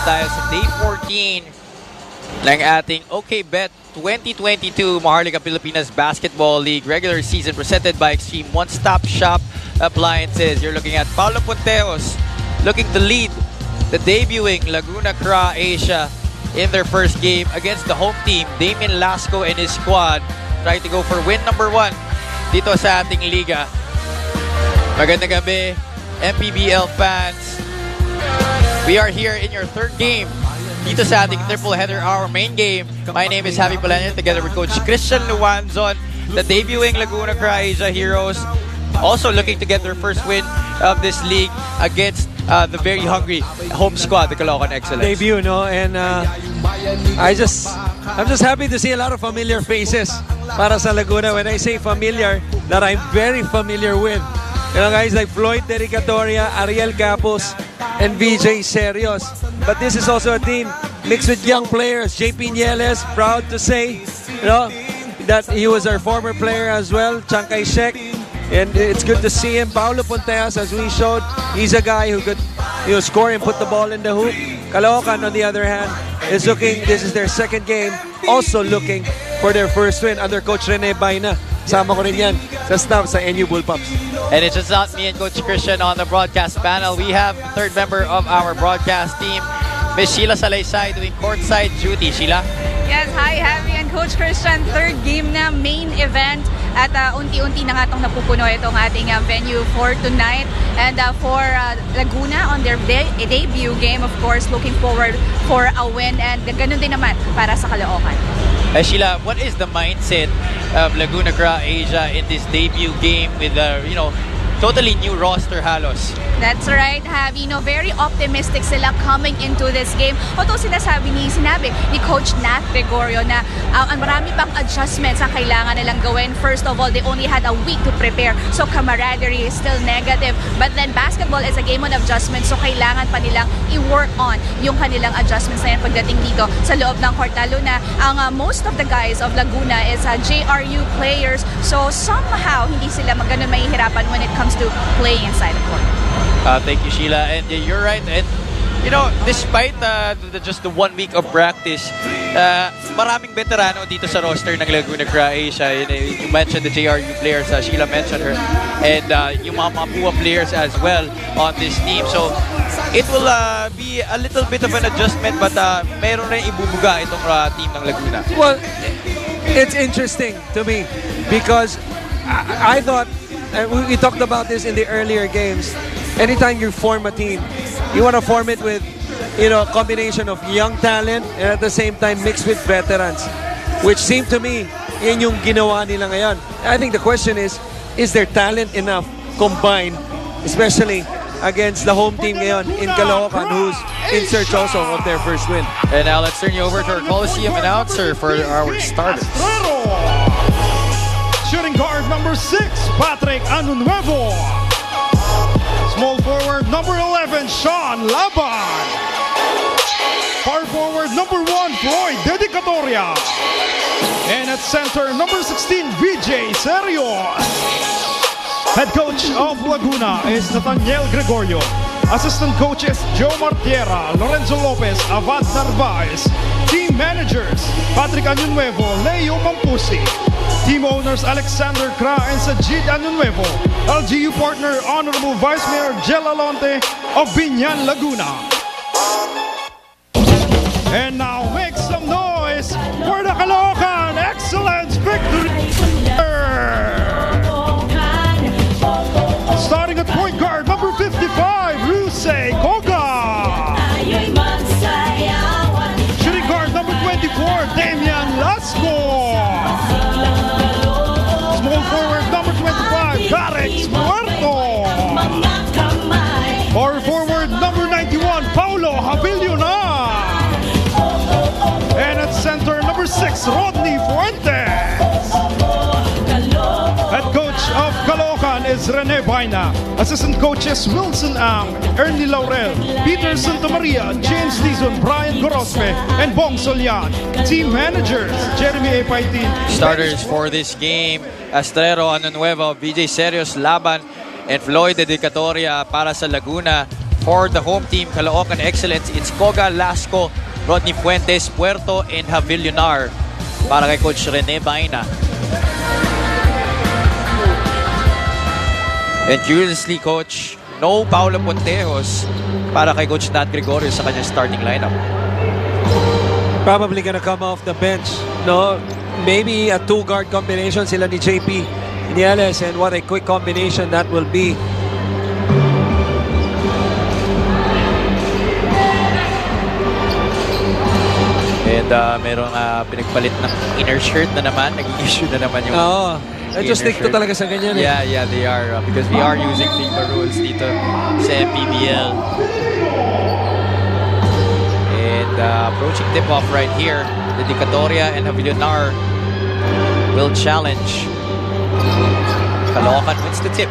tayo sa Day 14 ng ating OK Bet 2022 Maharlika Pilipinas Basketball League regular season presented by Extreme One-Stop Shop Appliances. You're looking at Paulo Punteos looking to lead the debuting Laguna Croatia in their first game against the home team. Damian Lasco and his squad trying to go for win number 1 dito sa ating liga. Magandang gabi, Mpbl fans. We are here in your third game dito sa ating triple header, our main game. My name is Mpbl Laguna together with Coach Christian Luanzon, the debuting Laguna Croatia Heroes, also looking to get their first win of this league against the very hungry home squad, the Caloocan Excellence. Debut, no? And I'm just happy to see a lot of familiar faces para sa Laguna. When I say familiar, that I'm very familiar with. You know, guys like Floyd Dedicatoria, Ariel Capos, and VJ Serios. But this is also a team mixed with young players. JP Nieles, proud to say, you know, that he was our former player as well, Chankay Shek. And it's good to see him. Paulo Punteas, as we showed, he's a guy who could, you know, score and put the ball in the hoop. Caloocan, on the other hand, is looking, this is their second game, also looking for their first win under Coach Rene Baina. Sama ko rin yan sa staff sa NU Bullpups. And it's just not me and Coach Christian on the broadcast panel. We have the third member of our broadcast team, Ms. Sheila Salaysay, doing courtside duty. Sheila? Yes, hi, Javi and Coach Christian. Third game na, main event. At unti-unti na nga itong napupuno itong ating venue for tonight. And for Laguna on their debut game, of course, looking forward for a win. And ganun din naman para sa Caloocan. Sheila, what is the mindset of Laguna Croatia in this debut game with you know, totally new roster halos? That's right, Javi. No, very optimistic sila coming into this game. Although sinabi ni Coach Nat Gregorio na ang marami pang adjustments ang kailangan nilang gawin. First of all, they only had a week to prepare. So camaraderie is still negative. But then basketball is a game on adjustments. So kailangan pa nilang i-work on yung kanilang adjustments na yan pagdating dito sa loob ng court. Lalo na ang most of the guys of Laguna is JRU players. So somehow hindi sila ganun mahihirapan when it comes to playing inside the court. Thank you, Sheila. And you're right. And you know, despite just the 1 week of practice, maraming veterano dito sa roster ng Laguna Croatia. You mentioned the JRU players, Sheila mentioned her, and yung mga Mapua players as well on this team. So it will be a little bit of an adjustment, but meron rin ibubuga itong team ng Laguna. Well, it's interesting to me because I thought, and we talked about this in the earlier games, anytime you form a team, you want to form it with, you know, a combination of young talent and at the same time mixed with veterans, which seemed to me yun yung ginawa nila ngayon. I think the question is there talent enough combined, especially against the home team ngayon in Caloocan, who's in search also of their first win. And now let's turn you over to our Coliseum announcer for our starters. Shooting guard number 6, Patrick Anunuevo. Small forward number 11, Sean Laban. Power forward number 1, Floyd Dedicatoria. And at center number 16, VJ Serios. Head coach of Laguna is Nathaniel Gregorio. Assistant coaches Joe Martiera, Lorenzo Lopez, Avad Narvaez. Team managers Patrick Anunuevo, Leo Mampusi. Team owners Alexander Kra and Sajid Anunuevo. LGU partner Honorable Vice Mayor Jel Alonte of Binyan, Laguna. And now make some noise for the Caloocan Excellence Victory! Starting at point guard, number 55, Rusey Koga. Shooting guard, number 24, Damian Lasco. Small forward, number 25, Garex Muerto. Power forward, number 91, Paulo Habiliona. And at center, number 6, Rodney Fuentes. Head coach of Caloocan is Rene Baina. Assistant coaches Wilson Ang, Ernie Laurel, Peter Santamaria, James Dizon, Brian Gorospe, and Bong Solian. Team managers Jeremy A. Paitin. Starters for this game, Astrero Anunuevo, VJ Serios, Laban, and Floyd Dedicatoria para sa Laguna. For the home team, Caloocan Excellence, it's Koga, Lasco, Rodney Fuentes, Puerto, and Javillonar. Para kay Coach Rene Baina. And curiously, Coach, no Paulo Pontejos para kay Coach Nat Gregorio sa kanyang starting lineup. Probably gonna come off the bench. No, maybe a two-guard combination sila ni JP Nieles, and what a quick combination that will be. And merong pinagpalit ng inner shirt na naman. Naging issue na naman yung Just stick to shirt. talaga sa ganyan eh. Yeah, they are. Because we are using FIBA rules dito sa Mpbl. And approaching tip-off right here. Dedicatoria and Javillonar will challenge. Caloocan wins the tip.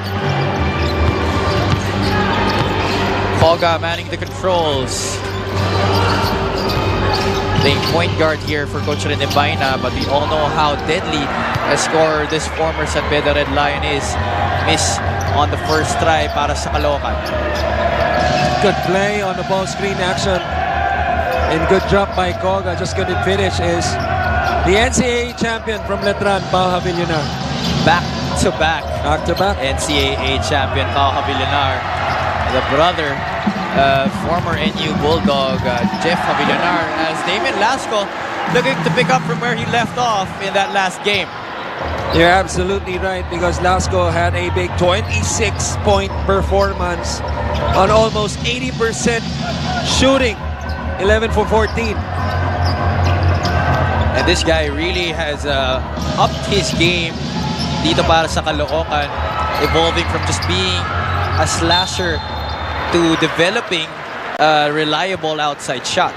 Koga manning the controls. Playing point guard here for Coach Rene Baina, but we all know how deadly a scorer this former San Pedro Red Lion is. Miss on the first try para sa Caloocan. Good play on the ball screen action. And good drop by Koga. Just couldn't finish. Is the NCAA champion from Letran, Pao Javillonar. Back to back. Back to back. NCAA champion Pao Javillonar. The brother, former NU Bulldog, Jeff Javillonar, as Damien Lasco looking to pick up from where he left off in that last game. You're absolutely right, because Lasco had a big 26-point performance on almost 80% shooting. 11 for 14. And this guy really has upped his game dito para sa Caloocan, evolving from just being a slasher to developing a reliable outside shot.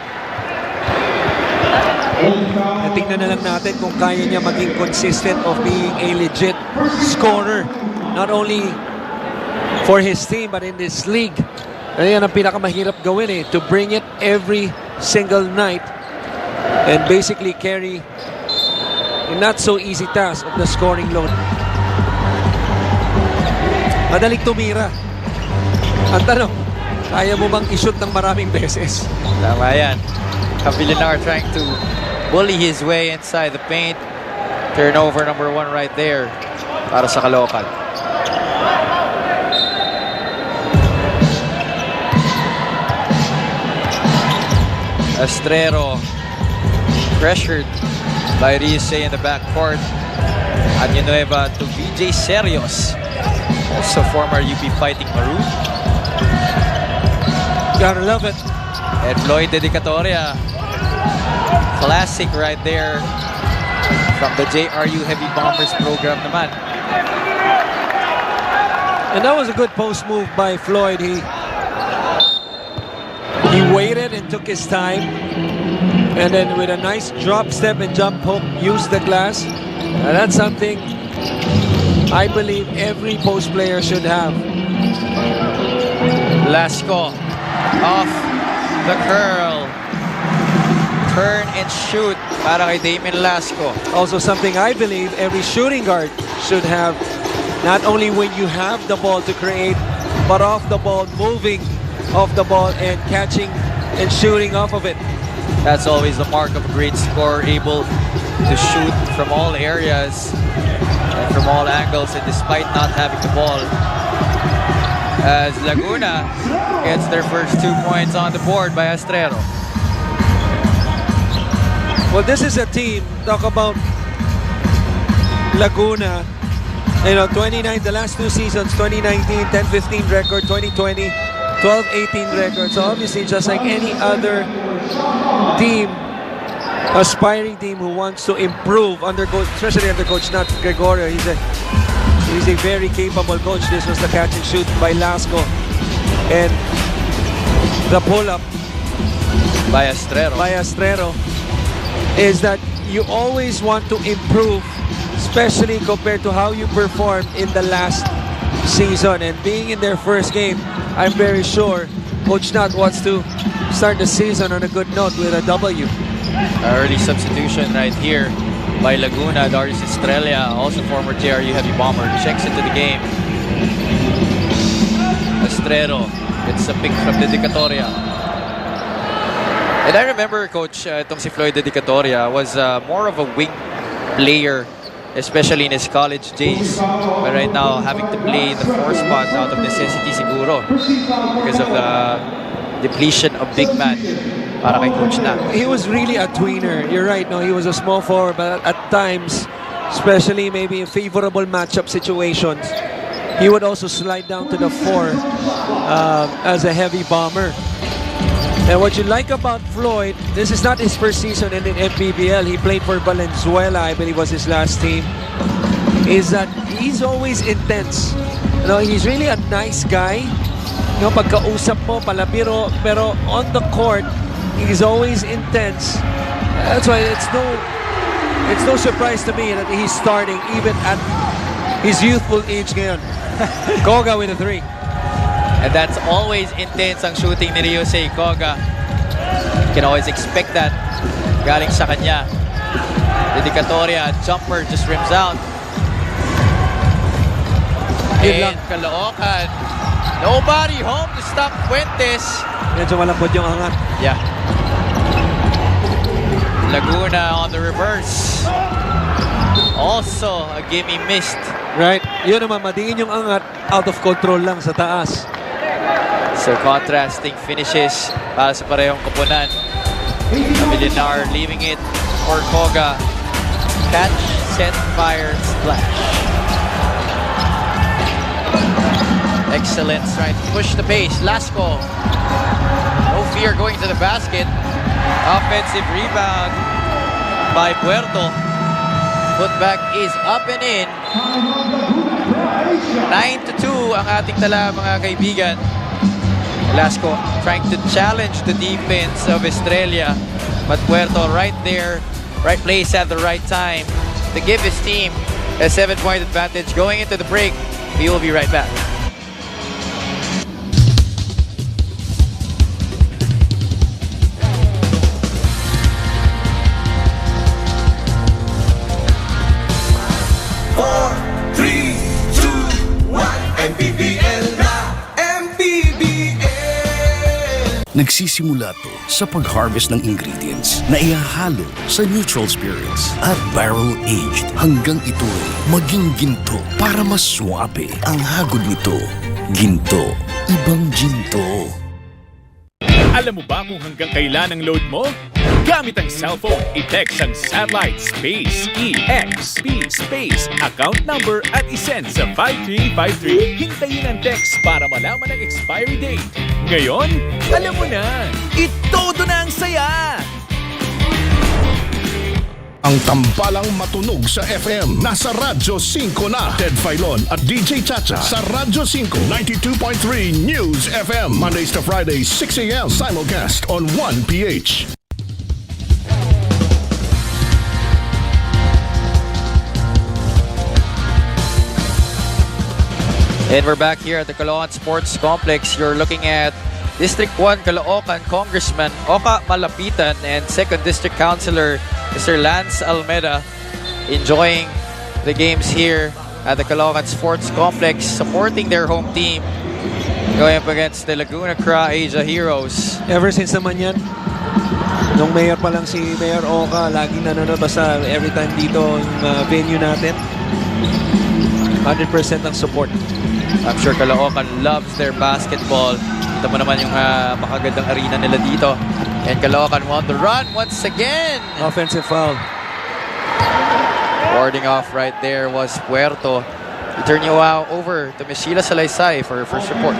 Tingnan na lang natin kung kaya niya maging consistent of being a legit scorer, not only for his team but in this league. Ayan ang pinakamahirap gawin eh, to bring it every single night and basically carry a not so easy task of the scoring load. Madaling tumira. Ang tanong, kaya mo bang i-shoot ng maraming beses? Tama yan. Javillonar trying to bully his way inside the paint. Turnover number 1 right there para sa Caloocan. Estrero pressured by Rize in the backcourt. Añanueva to VJ Serios, also former UP Fighting Maroon. Gotta love it. And Floyd Dedicatoria, classic right there from the JRU Heavy Bombers program naman. And that was a good post move by Floyd. He waited and took his time, and then with a nice drop step and jump hook, used the glass. And that's something I believe every post player should have. Lasco off the curl. Turn and shoot para kay Damien Lasco. Also something I believe every shooting guard should have, not only when you have the ball to create, but off the ball, moving off the ball and catching and shooting off of it. That's always the mark of a great scorer, able to shoot from all areas and from all angles, and despite not having the ball. As Laguna gets their first 2 points on the board by Estrero. Well, this is a team, talk about Laguna, 29, the last 2 seasons, 2019, 10-15 record, 2020, 12-18 record. So obviously, just like any other team, aspiring team who wants to improve under coach, especially under Coach Nat Gregorio, he's a very capable coach. This was the catch and shoot by Lasco, and the pull-up by Estrero is that you always want to improve, especially compared to how you performed in the last season. And being in their first game, I'm very sure Coach Nat wants to start the season on a good note with a W. Early substitution right here by Laguna. Darius Estrella, also former JRU Heavy Bomber, checks into the game. Estrero It's a pick from Dedicatoria. And I remember, Coach, itong si Floyd Dedicatoria was more of a wing player, especially in his college days. But right now, having to play in the 4 spot out of necessity siguro because of the depletion of big man para kay Coach na. He was really a tweener. You're right. No, he was a small forward, but at times, especially maybe in favorable matchup situations, he would also slide down to the 4 as a heavy bomber. And what you like about Floyd, this is not his first season in Mpbl. He played for Valenzuela, I believe was his last team. Is that he's always intense. You know, he's really a nice guy. You know, pagkausap mo, palabiro, pero on the court, he's always intense. That's why it's no surprise to me that he's starting even at his youthful age ngayon. Koga with a 3. And that's always intense ang shooting ni Ryusei Koga. You can always expect that galing sa kanya. Dedicatoria, jumper just rims out. And Caloocan, nobody home to stop Fuentes. Medyo malambot yung angat. Yeah. Laguna on the reverse. Also, a gimme missed. Right. Yun naman, madiin yung angat. Out of control lang sa taas. So contrasting finishes para sa parehong koponan. Milinar leaving it for Koga. Catch, set, fire, splash. Excellence trying to push the pace. Lasco. No fear going to the basket. Offensive rebound by Puerto. Putback is up and in. 9-2 ang ating tala, mga kaibigan. Lasco trying to challenge the defense of Estrella, but Puerto right there, right place at the right time to give his team a 7-point advantage going into the break. We will be right back. Nagsisimula to sa pag-harvest ng ingredients na ihahalo sa neutral spirits at barrel-aged hanggang ito'y maging ginto para mas swabe ang hagod nito. Ginto, ibang ginto. Alam mo ba kung hanggang kailan ang load mo? Gamit ang cellphone, i-text ang satellite space EXP space account number at isend sa 5353. Hintayin ang text para malaman ang expiry date. Ngayon, alam mo na, itodo na ang saya! Ang tambalang matunog sa FM, nasa Radyo 5 na. Ted Filon at DJ Chacha sa Radyo 5, 92.3 News FM. Mondays to Fridays, 6 a.m. Simulcast on 1PH. And we're back here at the Caloocan Sports Complex. You're looking at District 1 Caloocan Congressman Oka Malapitan and 2nd District Councilor Mr. Lance Almeda enjoying the games here at the Caloocan Sports Complex, supporting their home team going up against the Laguna Cra Asia Heroes. Ever since naman yan, nung mayor pa lang si Mayor Oka, laging nanonood basta every time dito yung venue natin. 100% ang support. I'm sure Caloocan loves their basketball. Ito mo naman yung makagandang arena nila dito. And Caloocan won the run once again. Offensive foul. Warding off right there was Puerto. We turn you over to Ms. Sheila Salaysay for her first report.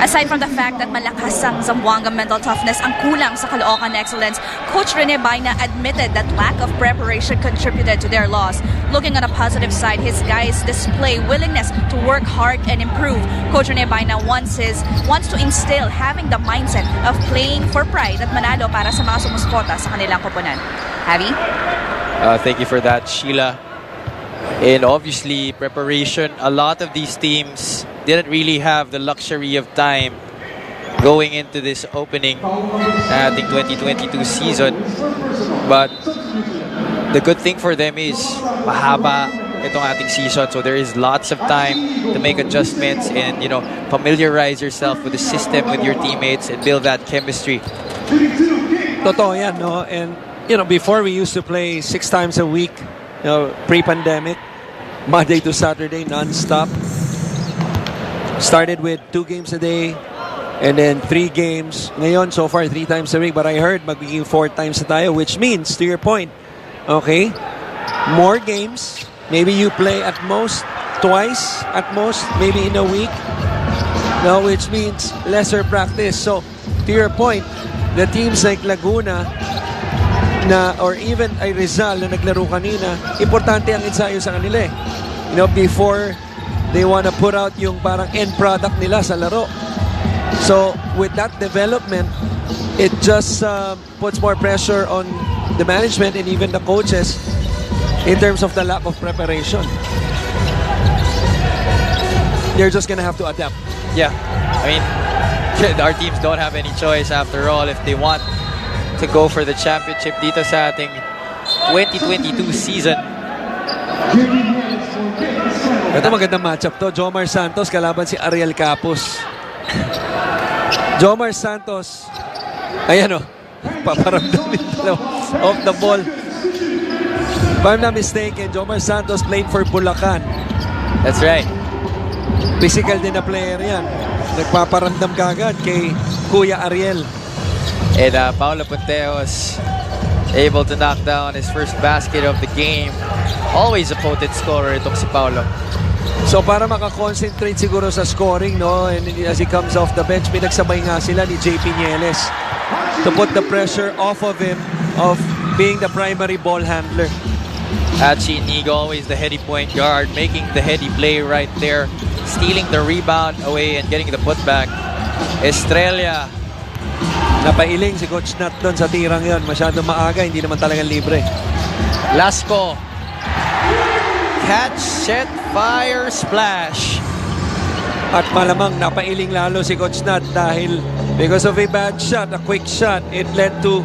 Aside from the fact that malakas ang Zamboanga mental toughness ang kulang sa Caloocan excellence, Coach Rene Baina admitted that lack of preparation contributed to their loss. Looking on a positive side, his guys display willingness to work hard and improve. Coach Rene Baina wants to instill having the mindset of playing for pride at manalo para sa mga sumusuporta sa kanilang koponan. Javi? Thank you for that, Sheila. And obviously, preparation. A lot of these teams didn't really have the luxury of time going into this opening ating 2022 season. But the good thing for them is mahaba itong ating season, so there is lots of time to make adjustments and familiarize yourself with the system, with your teammates, and build that chemistry. Totoo yan, no? And, before we used to play 6 times a week, pre-pandemic, Monday to Saturday, non-stop. Started with 2 games a day, and then 3 games. Ngayon, so far, 3 times a week. But I heard magiging 4 times na tayo, which means, to your point, okay, more games. Maybe you play at most twice, at most, maybe in a week. No, which means lesser practice. So, to your point, the teams like Laguna or even ay Rizal na naglaro kanina, importante ang ensayo sa kanila eh. Before they want to put out yung parang end product nila sa laro. So, with that development, it just puts more pressure on the management and even the coaches in terms of the lack of preparation. They're just gonna have to adapt. Yeah, I mean, our teams don't have any choice after all if they want to go for the championship dito sa ating 2022 season. Ito magandang matchup to. Jomar Santos kalaban si Ariel Capus. Jomar Santos, ayan o, paparamdam nito off the ball. If I'm not mistaken, Jomar Santos played for Bulacan. That's right. Physical din na player yan. Nagpaparamdam kagad kay Kuya Ariel. And Paulo Puntejos able to knock down his first basket of the game. Always a potent scorer itong si Paulo. So para makakonsentrate siguro sa scoring, no? And as he comes off the bench, pinagsabay nga sila ni JP Nieles to put the pressure off of him of being the primary ball handler. Hachi Inigo, always the heady point guard, making the heady play right there, stealing the rebound away and getting the putback. Estrella. Napailing si Coach Nat doon sa tirang yon. Masyadong maaga, hindi naman talagang libre. Lasco. Catch, set, fire, splash. At malamang napailing lalo si Coach Nat dahil because of a bad shot, a quick shot, it led to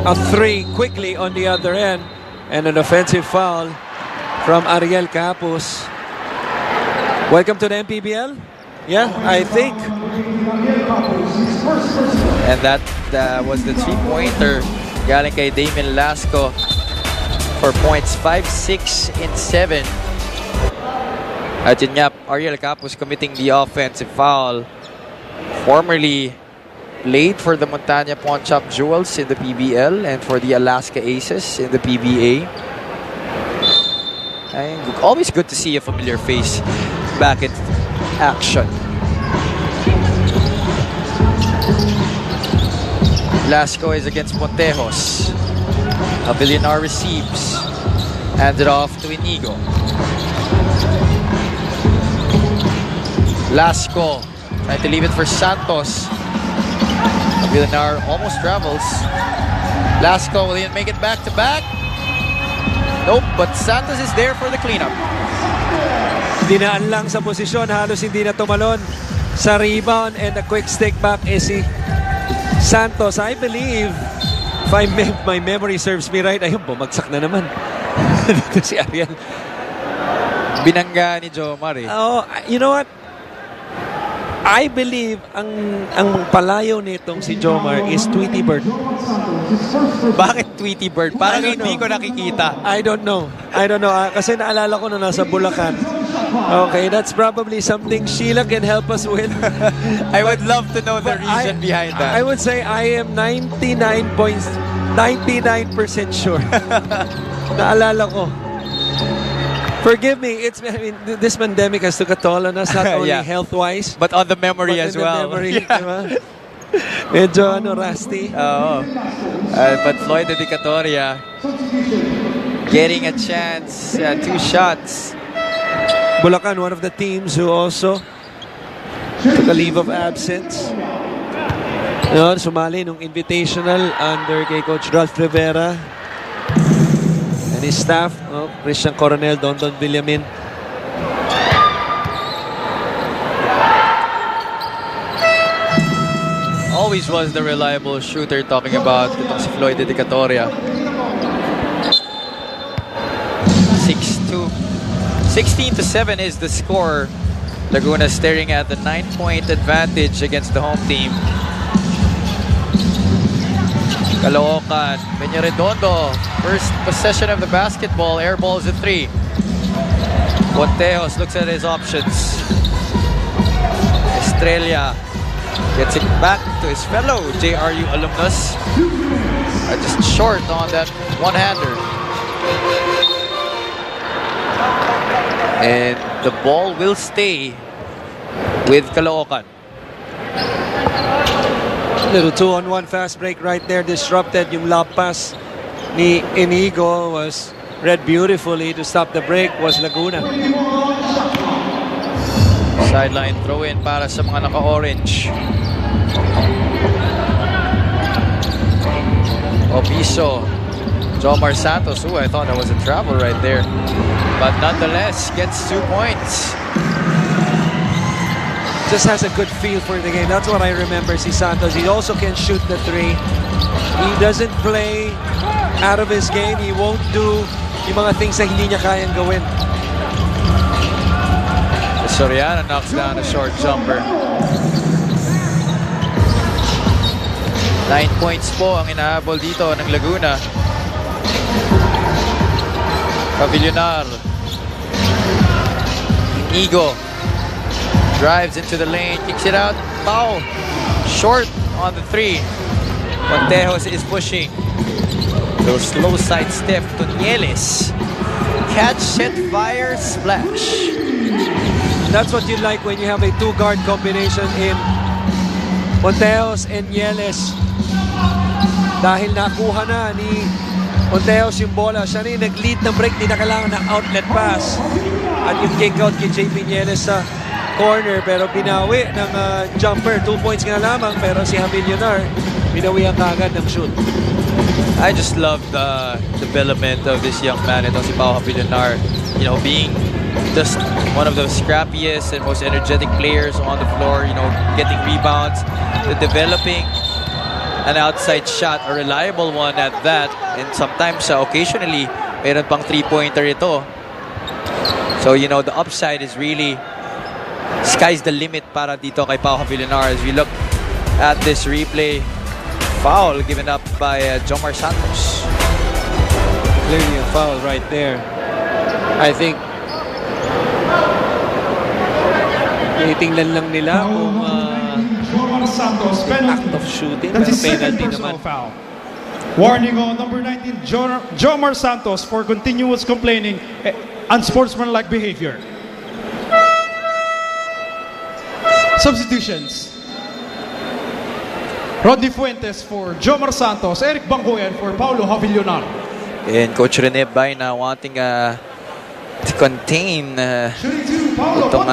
a 3 quickly on the other end and an offensive foul from Ariel Capus. Welcome to the MPBL. Yeah, I think. And that was the 3-pointer galing kay Damien Lasco for points 5, 6, and 7. At yun nga, Ariel Capus committing the offensive foul. Formerly played for the Montana Pawn Shop Jewels in the PBL and for the Alaska Aces in the PBA. And always good to see a familiar face back in action. Lasco is against Montejos. Avilinar receives. Hands it off to Inigo. Lasco trying to leave it for Santos. Avilinar almost travels. Lasco, will he make it back to back? Nope, but Santos is there for the cleanup. Dinaan lang sa posisyon, halos hindi na tumalon sa rebound, and a quick stick back is si Santos. I believe, if my memory serves me right, ayun, bumagsak na naman. Dito si Ariel. Binangga ni Jomar eh. Oh, you know what? I believe ang palayo nitong si Jomar is Tweety Bird. Bakit Tweety Bird? Parang hindi ko nakikita. I don't know. Kasi naalala ko na nasa Bulacan. Okay, that's probably something Sheila can help us with. I would love to know the reason behind that. I would say I am 99% sure. Naalala ko. Forgive me, this pandemic has took a toll on us, not only Yeah. health-wise, But on the memory but as in the well. memory, diba? Medyo rusty. Oo. But Floyd Dedicatoria getting a chance, 2 shots. Bulacan, one of the teams who also took a leave of absence. Sumali nung invitational under kay Coach Ralph Rivera and his staff, Christian Coronel, Don Villamin. always was the reliable shooter, talking about itong si Floyd Dedicatoria. 6-2. 16-7 is the score. Laguna staring at the 9-point advantage against the home team. Caloocan, Peñaredondo, first possession of the basketball, air balls at 3. Pontejos looks at his options. Estrella gets it back to his fellow JRU alumnus. Just short on that one-hander. And the ball will stay with Caloocan. Little 2-on-1 fast break right there, disrupted. Yung lob pass ni Inigo was read beautifully. To stop the break was Laguna. Sideline throw-in para sa mga naka-orange. Obiso, Jomar Santos. Ooh, I thought that was a travel right there. But nonetheless, gets 2 points. Just has a good feel for the game. That's what I remember. Si Santos, he also can shoot the 3. He doesn't play out of his game. He won't do yung mga things na hindi niya kayang gawin. Soriano knocks down a short jumper. 9 points po ang inahabol dito ng Laguna. Pavillonar. Inigo drives into the lane, kicks it out. Pau short on the 3. Pontejos is pushing. Little slow side step to Nieles. Catch, set, fire, splash. That's what you like when you have a 2-guard combination in Pontejos and Nieles. Dahil nakuha na ni Pontejos yung bola, siya na yung nag-lead ng break, di na kailangan ng outlet pass. At yung kick out kay JP Nieles sa corner, pero binawi ng jumper. 2 points nga lamang, pero si Hamilionar binawi ang kagad ng shoot. I just love the development of this young man, itong si Pau Hamilionar. You know, being just one of the scrappiest and most energetic players on the floor, you know, getting rebounds, developing an outside shot, a reliable one at that, and sometimes occasionally mayroon pang 3-pointer ito. So, you know, the upside is really sky's the limit para dito kay Pau Hamilionar. As we look at this replay, foul given up by Jomar Santos. Clearly a foul right there. I think tingnan lang nila kung act of shooting, pero penalty naman. Foul. Warning on number 19, Jomar Santos for continuous complaining, unsportsmanlike behavior. Substitutions. Rodney Fuentes for Jomar Santos, Eric Bangoyan for Paulo Havillonar. And Coach Rene Baina wanting to contain itong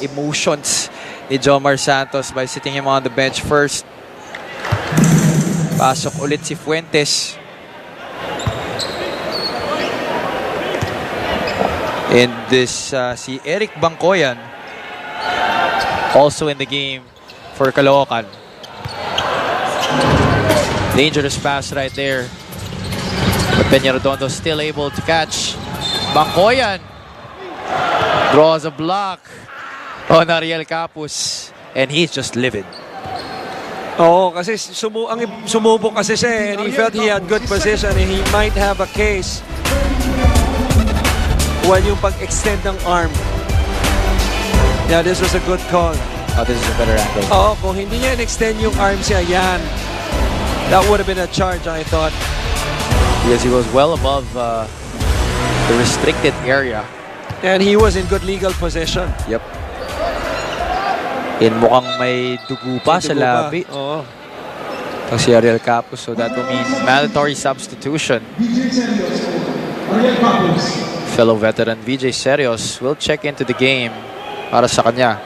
emotions ni Jomar Santos by sitting him on the bench first. Pasok ulit si Fuentes. And this si Eric Bangoyan also in the game for Caloocan. Dangerous pass right there. But Peñaredondo still able to catch. Bangoyan draws a block on Ariel Capus, and he's just livid. Oo, kasi sumubok kasi siya, and he felt he had good position and he might have a case when yung pag-extend ng arm. Yeah, this was a good call. Oh, this is a better angle. Oo, kung hindi niya in-extend yung arm siya, yan. That would have been a charge, I thought. Because he was well above the restricted area. And he was in good legal possession. Yep. And mukhang may dugo pa sa labi. Oo. Itong si Ariel Capus, so that will mean mandatory substitution. Fellow veteran VJ Serios will check into the game para sa kanya.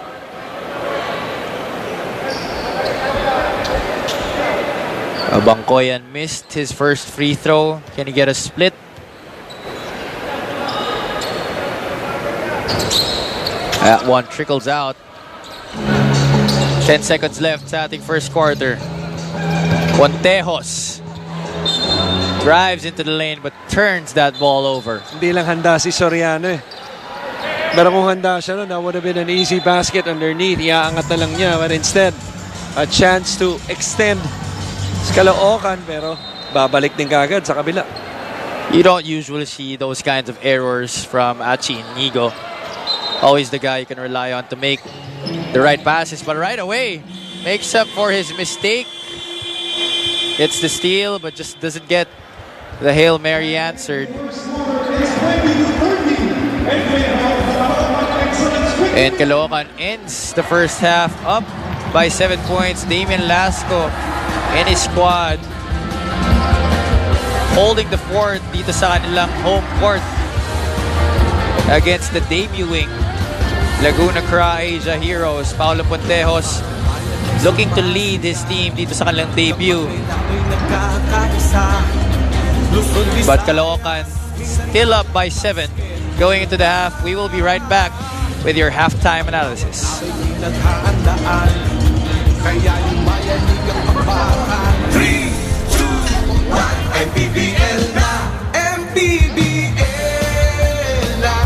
Bangoyan missed his first free throw. Can he get a split? That one trickles out. 10 seconds left sa ating first quarter. Pontejos drives into the lane but turns that ball over. Hindi lang handa si Soriano eh. Pero kung handa siya, that would have been an easy basket underneath. Iaangat na lang niya. But instead, a chance to extend sa Caloocan, pero babalik din kagad sa kabila. You don't usually see those kinds of errors from Achi Inigo. Always the guy you can rely on to make the right passes, but right away makes up for his mistake. Gets the steal, but just doesn't get the Hail Mary answered. And Caloocan ends the first half up by 7 points. Damian Lasco and his squad holding the fort dito sa kanilang home court against the debuting Laguna Asia Heroes. Paulo Pontejos looking to lead his team dito sa kanilang debut. But Caloocan still up by 7 going into the half. We will be right back with your halftime analysis. 3, 2, 1, Mpbl na! Mpbl na!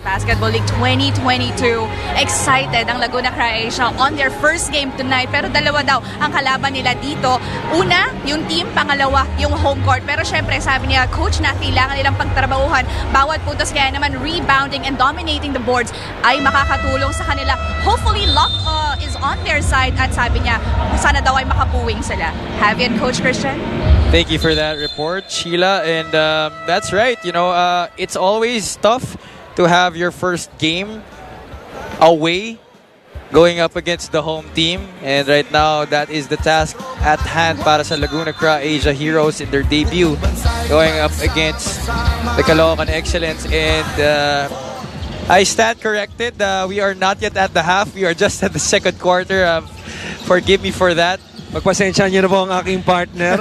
Basketball League 2022. Excited ang Laguna Asia on their first game tonight. Pero dalawa daw ang kalaban nila dito. Una, yung team. Pangalawa, yung home court. Pero syempre, sabi niya, Coach na kailangan nilang pagtrabahuhan. Bawat puntos, kaya naman rebounding and dominating the boards ay makakatulong sa kanila. Hopefully, luck is on their side. At sabi niya, sana daw ay makapuwing sila. Have you, Coach Christian? Thank you for that report, Sheila. And that's right. You know, it's always tough to have your first game away going up against the home team. And right now, that is the task at hand para sa Laguna Asia Heroes in their debut, going up against the Caloocan Excellence. And I stand corrected. We are not yet at the half. We are just at the second quarter. Forgive me for that. Magpasensya niyo na po ang aking partner.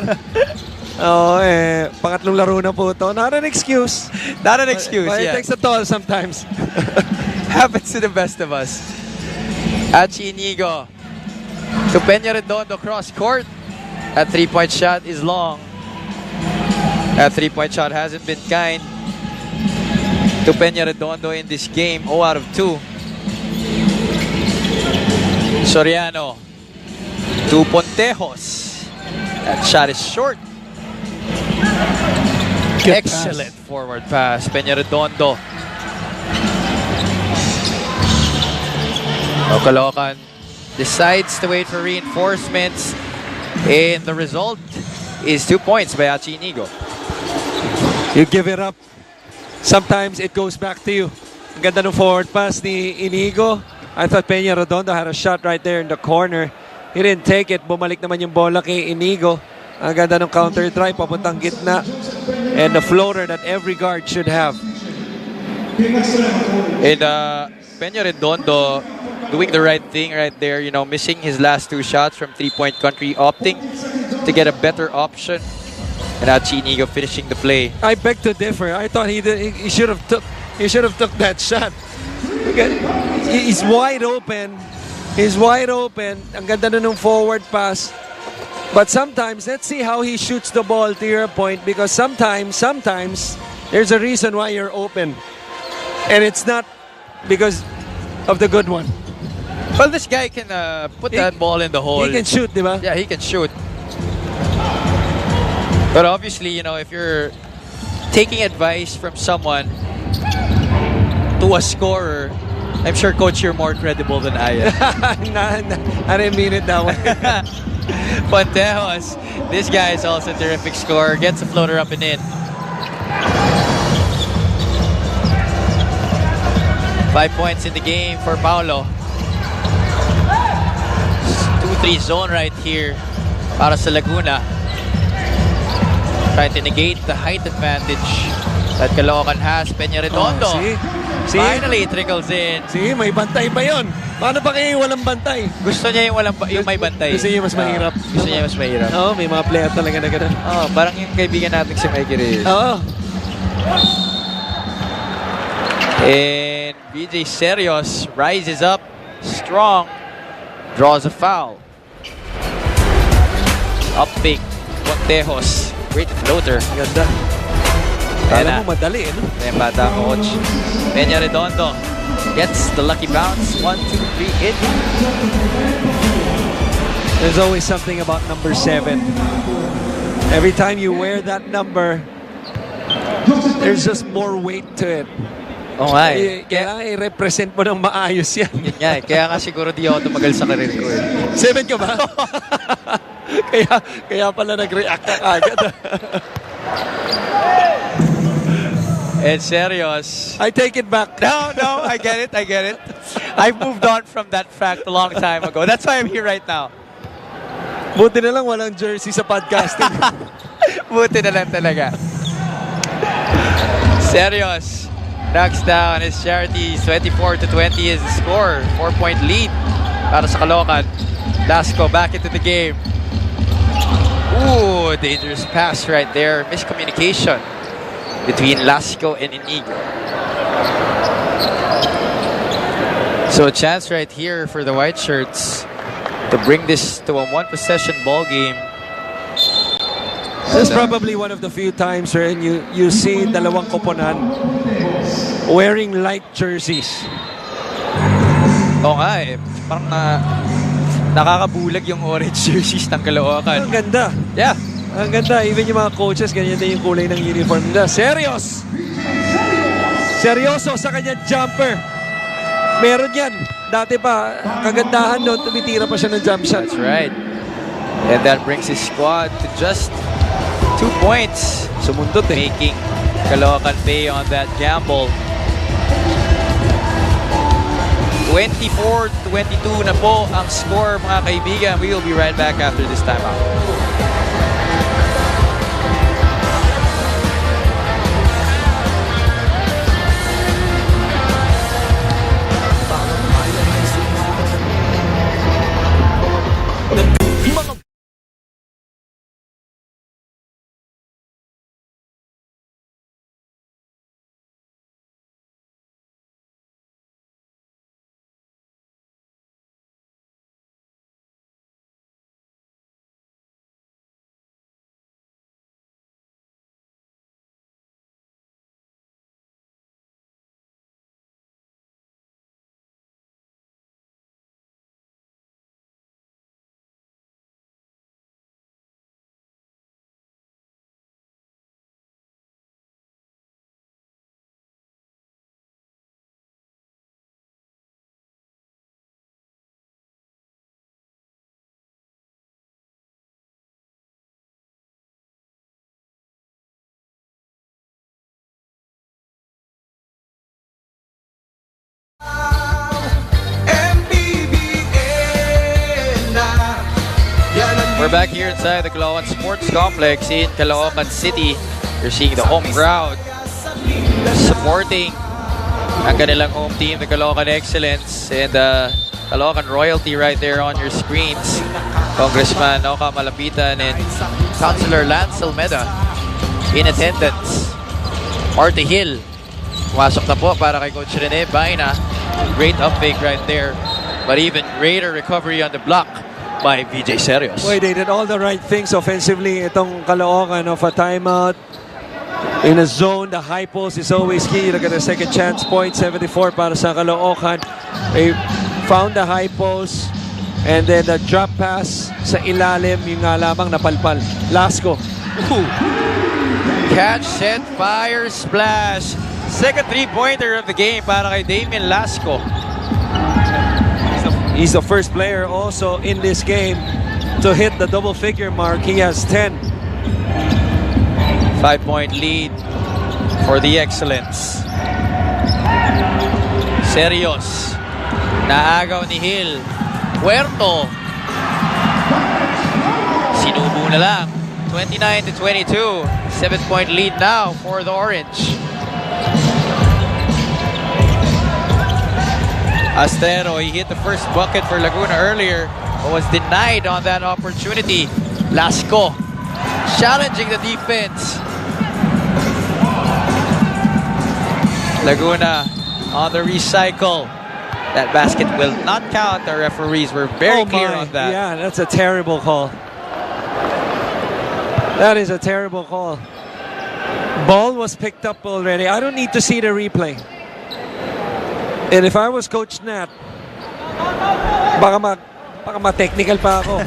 Pangatlong laro na po ito. Not an excuse. Not an excuse, But yeah. it takes a toll sometimes. Happens to the best of us. Achi Inigo to Peña Redondo cross court. That three-point shot is long. That three-point shot hasn't been kind to Peña Redondo in this game. 0 out of 2. Soriano to Pontejos. That shot is short. Good Excellent forward pass. Peña Redondo. Caloocan decides to wait for reinforcements, and the result is 2 points by Achi Inigo. You give it up. Sometimes it goes back to you. Ang ganda ng forward pass ni Inigo. I thought Peña Redondo had a shot right there in the corner. He didn't take it. Bumalik naman yung bola kay Inigo. Ang ganda ng counter drive papuntang gitna. And the floater that every guard should have. And Peña Redondo doing the right thing right there, you know, missing his last 2 shots from three-point country, opting to get a better option. And Achi Inigo finishing the play. I beg to differ. I thought he should have took that shot. He's wide open. He's wide open. Ang ganda na ng forward pass. But sometimes, let's see how he shoots the ball, to your point, because sometimes there's a reason why you're open. And it's not because of the good one. Well, this guy can put that ball in the hole. He can shoot, di ba? Yeah, he can shoot. But obviously, you know, if you're taking advice from someone to a scorer, I'm sure, Coach, you're more credible than I am. I didn't mean it that way. Pontejos, this guy is also a terrific scorer. Gets a floater up and in. 5 points in the game for Paolo. 2-3 zone right here para sa Laguna. Trying to negate the height advantage that Caloocan has. Peña Redondo. See? Finally trickles in. Sige, may bantay pa yon. Paano pa kayo walang bantay? Gusto niya yung may bantay. Gusto niya mas mahirap. Gusto niya mas mahirap. Oo, may mga player talaga na ganun. Oh, parang yung kaibigan natin si Mikey Reyes. Oo. And BJ Serios rises up strong, draws a foul. Up big, Pontejos. Great floater. Ganda. Ayan Alam na. mo, madali, no? Ayan bata mo, Coach. Peña Redondo gets the lucky bounce. 1, 2, 3, in. There's always something about number 7. Every time you wear that number, there's just more weight to it. Oo nga eh. Kailangan i-represent mo ng maayos yan. Yun nga eh. Kaya nga siguro di ako tumagal sa karir ko eh. 7 ka ba? kaya pala nag-react ka agad. And Serios. I take it back. No, I get it. I've moved on from that fact a long time ago. That's why I'm here right now. Buti na lang walang jersey sa podcasting. Buti na lang talaga. Serios knocks down his charities. 24-20 is the score. 4-point lead para sa Caloocan. Lasco back into the game. Ooh, dangerous pass right there. Miscommunication between Lasco and Inigo. So a chance right here for the white shirts to bring this to a one-possession ball game. This is probably one of the few times where you see dalawang koponan wearing light jerseys. Oo nga eh. Parang nakakabulag yung orange jerseys ng Caloocan. Ang ganda. Yeah. Ang ganda. Even yung mga coaches, ganyan din yung kulay ng uniform nila. Serios! Seryoso sa kanyang jumper. Meron yan. Dati pa, kagandahan doon, tumitira pa siya ng jump shot. That's right. And that brings his squad to just 2 points. Sumundot eh. Making Caloocan pay on that gamble. 24-22 na po ang score, mga kaibigan. We will be right back after this timeout. We're back here inside the Caloocan Sports Complex in Caloocan City. You're seeing the home crowd supporting ang kanilang home team, the Caloocan Excellence, and Caloocan Royalty right there on your screens. Congressman Oka Malapitan and Councilor Lance Almeda in attendance. Marty Hill, pumasok na po para kay Coach Rene Baina. Great upfake right there, but even greater recovery on the block by VJ Serios. Boy, they did all the right things offensively. Itong Caloocan of a timeout. In a zone, the high post is always key. You look at the second chance point, 74 para sa Caloocan. They found the high post and then the drop pass sa ilalim, yung nga lamang napalpal. Lasco. Catch, set, fire, splash. Second three-pointer of the game para kay Damien Lasco. He's the first player also in this game to hit the double figure mark. He has 10. 5-point lead for the Excellence. Serios. Naagaw ni Hill. Puerto. Sinubo na lang. 29-22. 7-point lead now for the Orange. Astero, he hit the first bucket for Laguna earlier, but was denied on that opportunity. Lasco challenging the defense. Laguna on the recycle. That basket will not count. The referees were very clear on that. Yeah, that's a terrible call. That is a terrible call. Ball was picked up already. I don't need to see the replay. And if I was Coach Nat, baka ma-technical pa ako.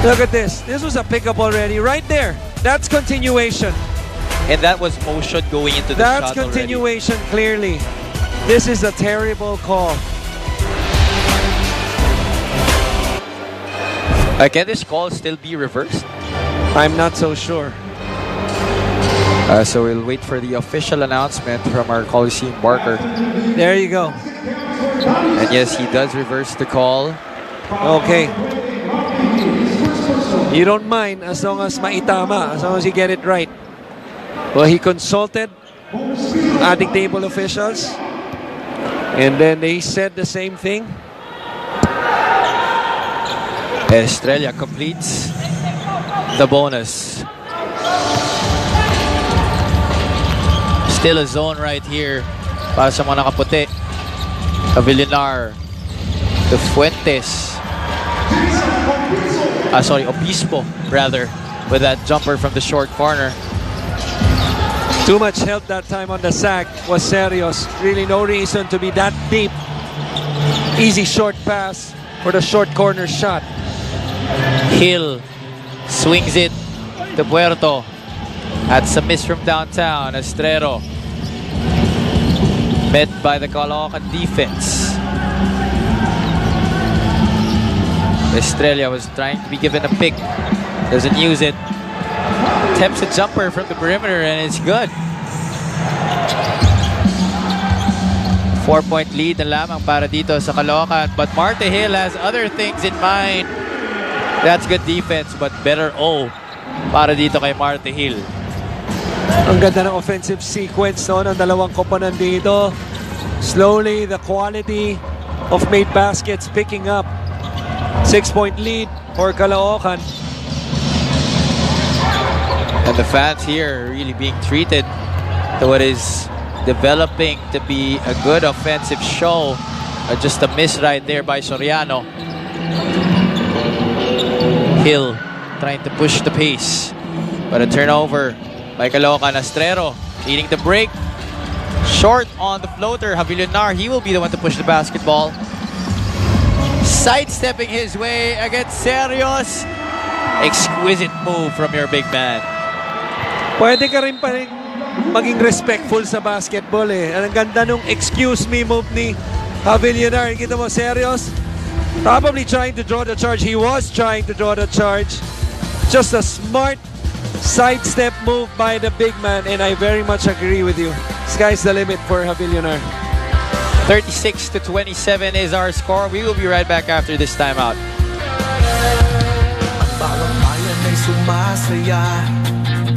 Look at this. This was a pickup already. Right there. That's continuation. And that was motion going into the That's shot continuation, clearly. This is a terrible call. Can this call still be reversed? I'm not so sure. So we'll wait for the official announcement from our Coliseum Barker. There you go. And yes, he does reverse the call. Okay. You don't mind as long as maitama, as long as you get it right. Well, he consulted ating table officials, and then they said the same thing. Estrella completes the bonus. Still a zone right here para sa mga nakaputi. Avillinar, the Fuentes. Obispo rather, with that jumper from the short corner. Too much help that time on the sack was Serios. Really no reason to be that deep. Easy short pass for the short corner shot. Hill swings it to Puerto. That's a miss from downtown. Estrero met by the Caloocan defense. Estrella was trying to be given a pick. Doesn't use it. Attempts a jumper from the perimeter and it's good. 4-point lead na lamang para dito sa Caloocan. But Marte Hill has other things in mind. That's good defense but better para dito kay Marte Hill. Ang ganda ng offensive sequence no, ng dalawang koponan dito. Slowly, the quality of made baskets picking up. 6-point lead for Caloocan. And the fans here are really being treated to what is developing to be a good offensive show. Just a miss right there by Soriano. Hill trying to push the pace. But a turnover by Caloocan. Estrero leading the break. Short on the floater. Avillinar, he will be the one to push the basketball. Sidestepping his way against Serios. Exquisite move from your big man. Pwede ka rin pa rin maging respectful sa basketball eh. Ang ganda nung excuse me move ni Avillinar. Kita mo, Serios? Probably trying to draw the charge. He was trying to draw the charge. Just a smart sidestep move by the big man, and I very much agree with you. Sky's the limit for Avillinar. 36-27 is our score. We will be right back after this timeout. Ang bawat bayan ay sumasaya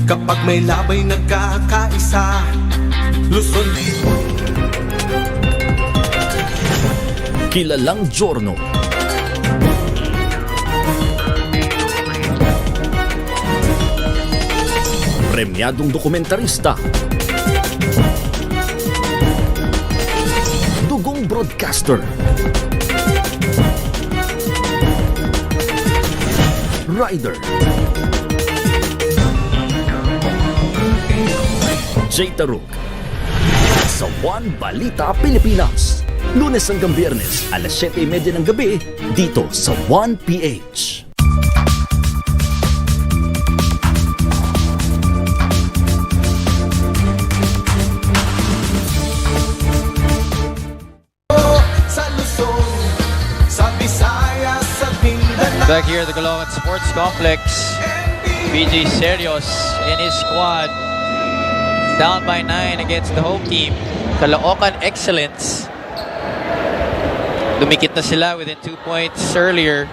kapag may labay nagkakaisa. Luzon, Kilalang Giorno. Premyadong dokumentarista. Dugong broadcaster. Rider. Jay Taruk. Sa One Balita Pilipinas. Lunes hanggang Biyernes, alas 7:30 ng gabi, dito sa 1PH. sa Luzon, sabi Back here at the Caloocan Sports Complex, BJ Serios and his squad down by 9 against the home team. Caloocan Excellence. Dumikit na sila within 2 points earlier.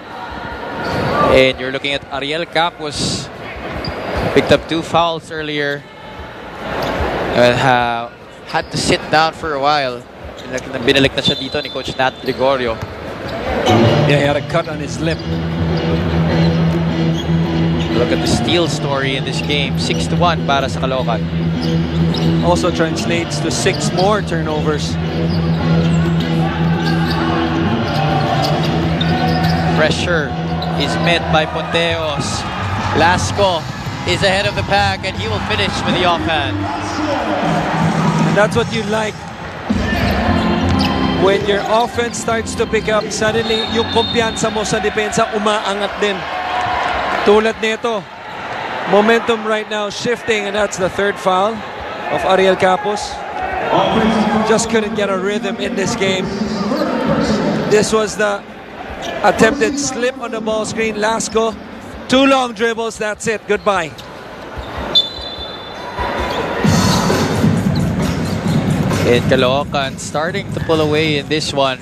And you're looking at Ariel Capos. Picked up 2 fouls earlier. And had to sit down for a while. Binalik na siya dito ni Coach Nat Gregorio. Yeah, he had a cut on his lip. Look at the steal story in this game. 6-1 para sa Caloocan. Also translates to 6 more turnovers. Pressure is met by Ponteos. Lasco is ahead of the pack and he will finish with the offhand. And that's what you like. When your offense starts to pick up, suddenly yung kumpiyansa mo sa depensa umaangat din. Tulad nito, momentum right now shifting, and that's the 3rd foul of Ariel Capos. Just couldn't get a rhythm in this game. This was the attempted slip on the ball screen. Lasco, 2 long dribbles, that's it, goodbye. And Caloocan starting to pull away in this one.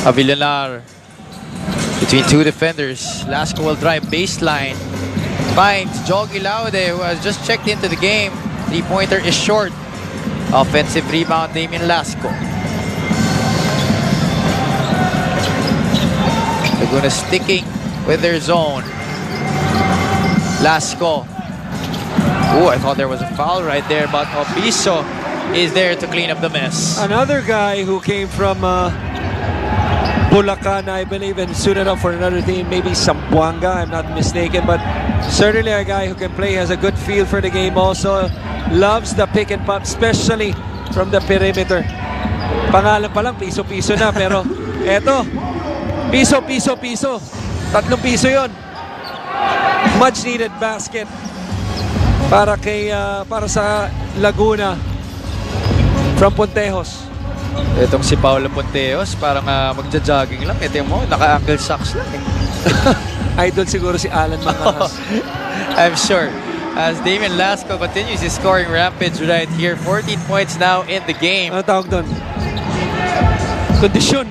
Avilanar between 2 defenders. Lasco will drive baseline. Finds Jogi Laude, who has just checked into the game. 3-pointer is short. Offensive rebound, Damien Lasco. Laguna sticking with their zone. Lasco. Oh, I thought there was a foul right there, but Obiso is there to clean up the mess. Another guy who came from Bulacan, I believe, and suited up for another team, maybe Zamboanga, I'm not mistaken, but certainly a guy who can play, has a good feel for the game also, loves the pick and pop, especially from the perimeter. Pangalan pa lang, piso-piso na, pero eto, piso. 3 piso yon. Much needed basket para sa Laguna from Pontejos. Itong si Paolo Ponteos, parang magja-jogging lang. Ito mo, naka-ankle socks lang. Idol siguro si Alan Mangas. I'm sure. As Damien Lasco continues his scoring rampage right here. 14 points now in the game. Ano tawag doon? Kondisyon.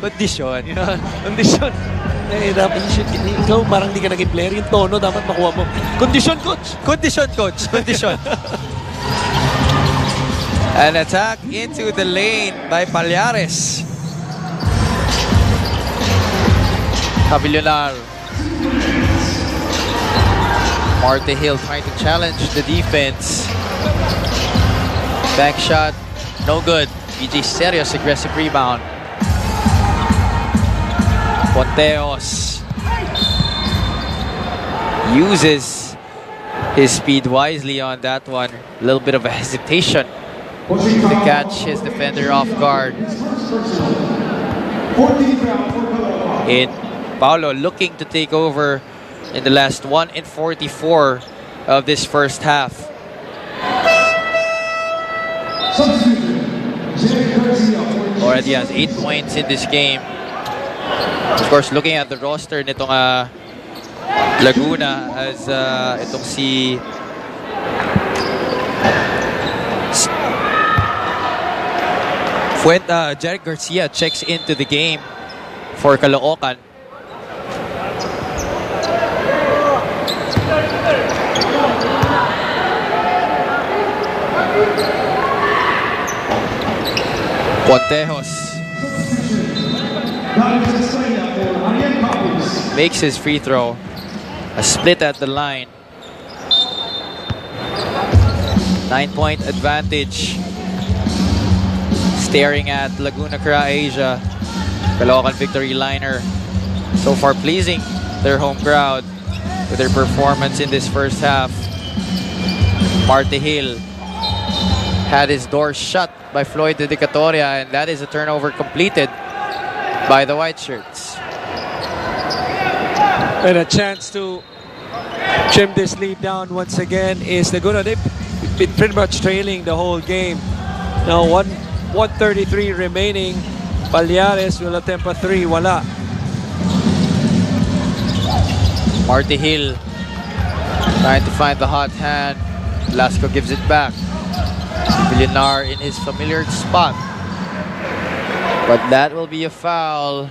Yan. Kondisyon. Dapat ikaw parang di ka naging player. Yung tono dapat makuha mo. Kondisyon, coach. Condition. An attack into the lane by Palhares. Cavillonar. Marte Hill trying to challenge the defense. Back shot, no good. BJ Serios, aggressive rebound. Ponteos uses his speed wisely on that one. A little bit of a hesitation to catch his defender off guard. And Paulo looking to take over in the last 1:44 of this first half. Already has 8 points in this game. Of course, looking at the roster nitong Laguna, as itong si Jeric Garcia checks into the game for Caloocan. Pontejos makes his free throw. A split at the line. 9-point advantage. Staring at Laguna Asia. Caloocan victory liner. So far pleasing their home crowd with their performance in this first half. Marte Hill had his door shut by Floyd Dedicatoria, and that is a turnover completed by the White Shirts. And a chance to trim this lead down once again is Laguna. They've been pretty much trailing the whole game. Now 1:33 remaining. Palhares will attempt a 3. Wala. Marty Hill trying to find the hot hand. Velasco gives it back. Villar in his familiar spot. But that will be a foul.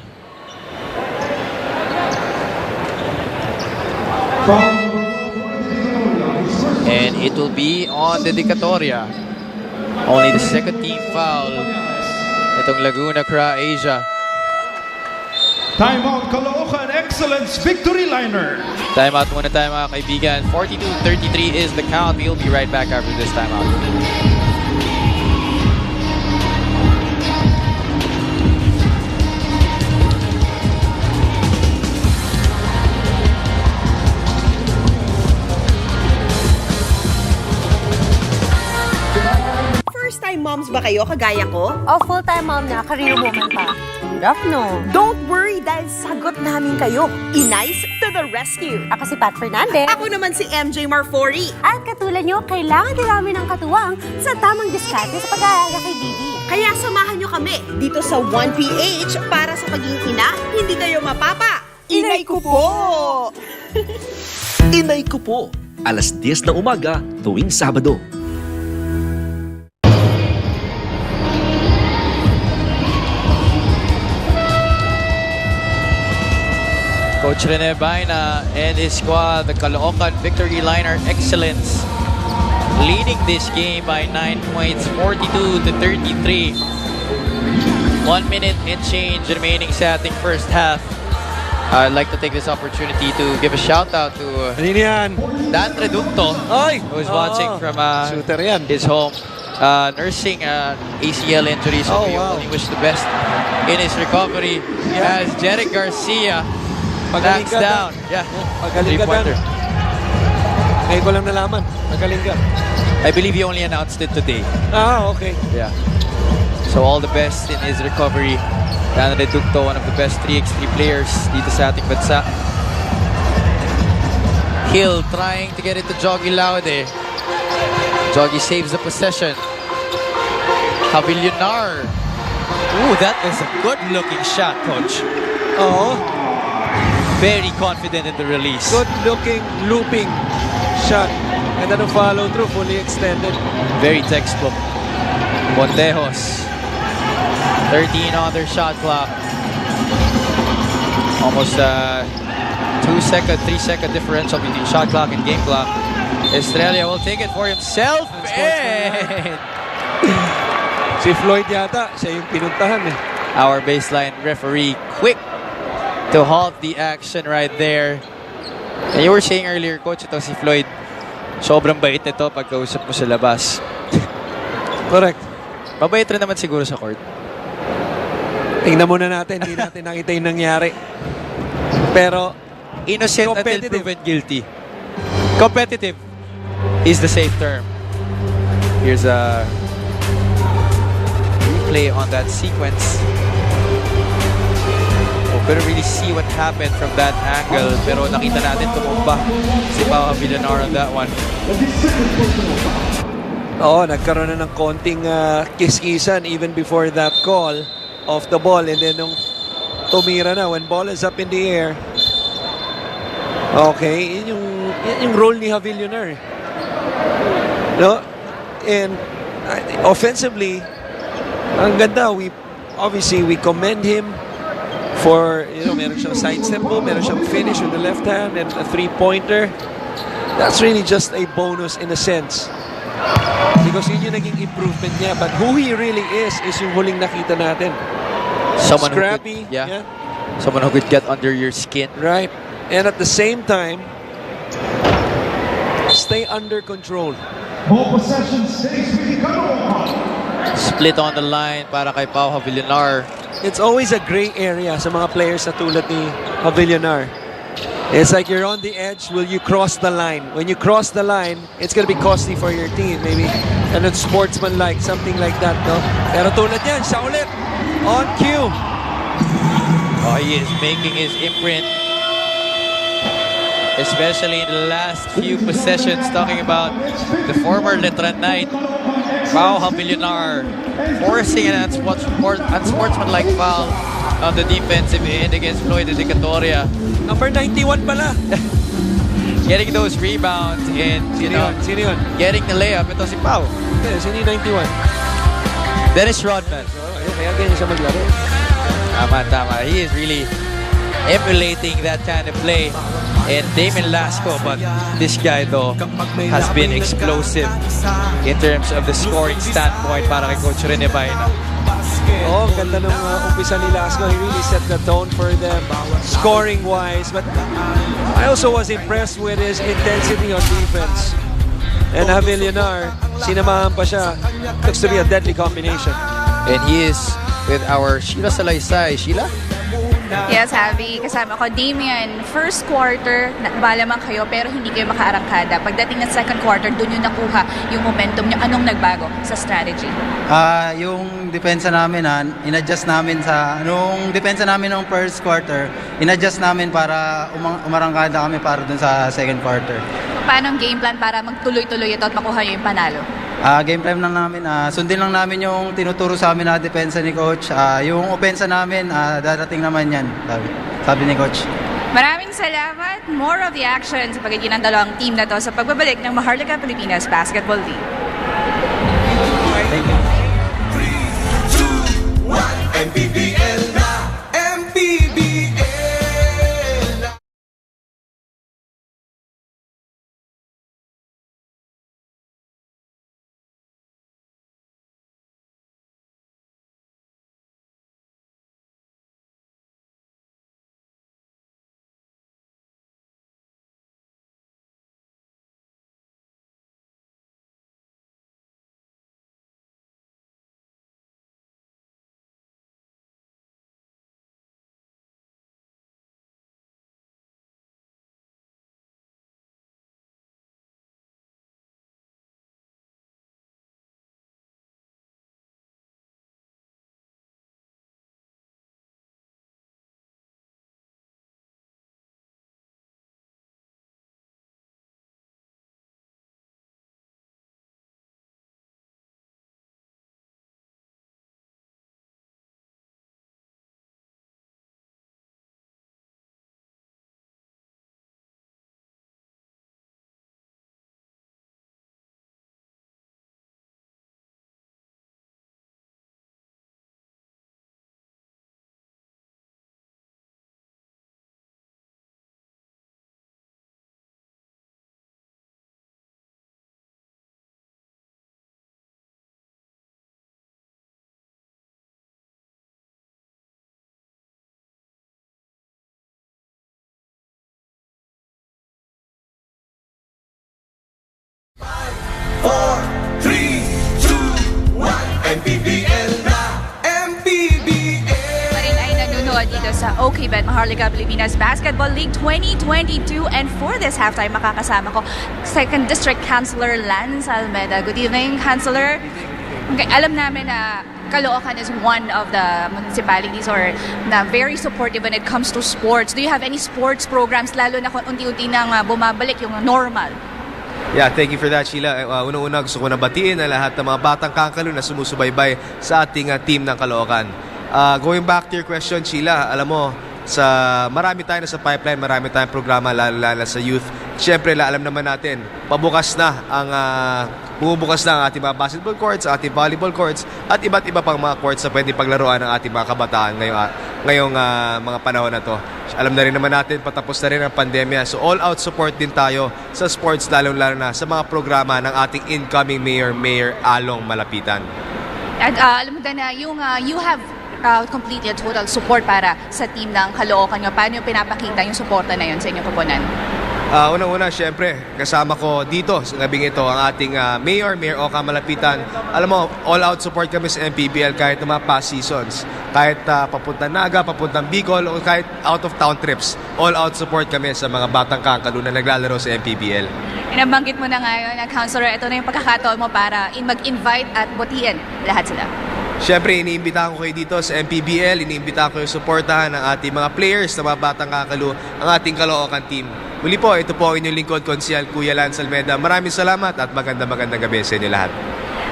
And it will be on the Dedicatoria. Only the second team foul. Itong Laguna Croatia. Timeout Caloocan Excellence Victory Liner. Timeout muna tayo mga kaibigan. 42-33 is the count. We'll be right back after this timeout. First-time moms ba kayo kagaya ko? O full-time mom na, career woman pa. Hirap, no? Don't worry dahil sagot namin kayo. Inays to the rescue! Ako si Pat Fernandez. Ako naman si MJ Marfori. At katulad nyo, kailangan din namin ng katuwang sa tamang diskarte sa pag-aalaga kay Bibi. Kaya samahan nyo kami dito sa 1PH para sa pagiging ina, hindi kayo mapapa. Inay ko po! Inay ko po, alas 10 ng umaga tuwing Sabado. Coach Rene Baina and his squad, the Caloocan Victory Liner Excellence, leading this game by 9 points, 42-33. 1 minute and change remaining sa ating first half. I'd like to take this opportunity to give a shout out to Ano yan? Dan Reducto, Ay! who is watching from Shooter yan. his home, nursing ACL injury. So we only wish the best in his recovery. As Jeric Garcia Magaling knocks ka, down. Dan. Yeah, Magaling ka, Dan. three-pointer. Ngayon ko lang nalaman. Magaling ka. I believe he only announced it today. Okay. Yeah. So all the best in his recovery. Dan Reducto, one of the best 3x3 players dito sa ating bansa. Hill trying to get it to Joggy Laude. Joggy saves the possession. Javillonar. Ooh, that was a good-looking shot, Coach. Oo. Very confident in the release. Good-looking, looping shot. And then follow through, fully extended. Very textbook. Montejos. 13 on their shot clock. Almost 2-second, 3-second differential between shot clock and game clock. Estrella will take it for himself. And Si Floyd yata, siya yung pinuntahan eh. our baseline referee quick to halt the action right there. And you were saying earlier, Coach, ito si Floyd, sobrang bait nito pagkausap mo sa labas. Correct. Mabait rin naman siguro sa court. Tingnan muna natin, hindi natin nakita yung nangyari. Pero, Innocent until competitive. proven guilty. Competitive is the safe term. Here's a replay on that sequence. Couldn't really see what happened from that angle, pero nakita natin tumumba si Pao Javillonar on that one. Oo, nagkaroon na ng konting kiskisan even before that call off the ball. And then nung tumira na, when ball is up in the air, okay, yun yung role ni Javillonar. No? And offensively, ang ganda. Obviously, we commend him for, meron siyang sidestep move, meron siyang finish with the left hand and a three-pointer. That's really just a bonus in a sense. Because yun yung naging improvement niya. But who he really is yung huling nakita natin. Someone Scrappy. who could, yeah. Someone who could get under your skin. Right. And at the same time, stay under control. Ball possession stays with the Caloocan. Split on the line para kay Pao Javillonar. It's always a gray area sa mga players na tulad ni Javillonar. It's like you're on the edge, will you cross the line? When you cross the line, it's gonna be costly for your team. Maybe and it's sportsman-like, something like that, no? Pero tulad yan, siya ulit. On cue. Oh, he is making his imprint. Especially in the last few possessions, talking about the former Letran Knight, Pao Javillonar, forcing an unsportsmanlike foul on the defensive end against Floyd de Catoria. Number 91 pala. Getting those rebounds and, Sino yun? getting the layup. Ito si Pau. Sino yung 91? Dennis Rodman. Kaya ganyan siya maglaro. Tama. He is really emulating that kind of play. And Damon Lasco, but this guy though has been explosive in terms of the scoring standpoint para kay Coach Rene Baena. Oh, ganda nung umpisa ni Lasco. He really set the tone for them, scoring-wise. But I also was impressed with his intensity on defense. And Javier, sinamahan pa siya. Looks to be a deadly combination. And he is with our Sheila Salaysay. Sheila? Yes, Javi. Kasama ko, Damian. First quarter, balaman kayo pero hindi kayo makaarangkada. Pagdating ng second quarter, doon yung nakuha yung momentum niyo. Anong nagbago sa strategy? Yung depensa namin, in-adjust namin nung depensa namin ng first quarter, in-adjust namin para umarangkada kami para dun sa second quarter. Paano ang game plan para magtuloy-tuloy ito at makuha niyo yung panalo? Game plan lang namin, sundin lang namin yung tinuturo sa amin na depensa ni Coach. Yung opensa namin, darating naman yan, sabi ni Coach. Maraming salamat. More of the action sa pagitan ng dalawang team na to sa pagbabalik ng Maharlika Pilipinas Basketball League. Thank you. 3, 2, 1, Mpbl na! Mpbl! Dito sa OKBet Maharlika Pilipinas Basketball League 2022, and for this halftime makakasama ko 2nd District Councilor Lance Almeda. Good evening, Councilor. Okay, alam namin na Caloocan is one of the municipalities or na very supportive when it comes to sports. Do you have any sports programs, lalo na kung unti-unti nang bumabalik yung normal? Yeah, thank you for that, Sheila. Una-una gusto ko na batiin ang lahat ng mga batang kakalo na sumusubaybay sa ating team ng Caloocan. Going back to your question, Sheila, alam mo, marami tayo na sa pipeline, marami tayong programa, lalo sa youth. Siyempre, alam naman natin, bumubukas na ang ating mga basketball courts, ating volleyball courts, at iba't iba pang mga courts na pwede paglaruan ng ating mga kabataan ngayong mga panahon na to. Alam na rin naman natin, patapos na rin ang pandemya. So all-out support din tayo sa sports, lalong-lalo na sa mga programa ng ating incoming Mayor Along Malapitan. At alam mo na yung you have completely a total support para sa team ng Caloocan nyo. Paano yung pinapakita yung suporta na yun sa inyong koponan? Unang-una, syempre, kasama ko dito sa gabing ito ang ating Mayor Oka Malapitan. Alam mo, all-out support kami sa MPBL kahit na mga past seasons. Kahit papuntang Naga, papuntang Bicol, o kahit out-of-town trips. All-out support kami sa mga batang kakalo na naglalaro sa MPBL. Inabanggit mo na ngayon, Councilor, ito na yung pagkakataon mo para mag-invite at butiin lahat sila. Siyempre, iniimbitahan ko kayo dito sa MPBL, iniimbitahan ko yung suportahan ng ating mga players na mga batang kakalo, ang ating Caloocan team. Muli po, ito po ang inyong lingkod, Konsyal Kuya Lance Almeda. Maraming salamat at magandang gabi sa inyo lahat.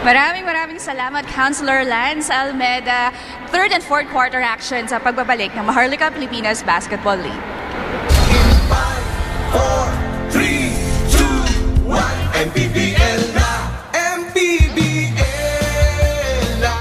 Maraming salamat, Councilor Lance Almeda. Third and fourth quarter action sa pagbabalik ng Maharlika Pilipinas Basketball League. 4, 3, 2, 1, Mpbl na! Mpbl na!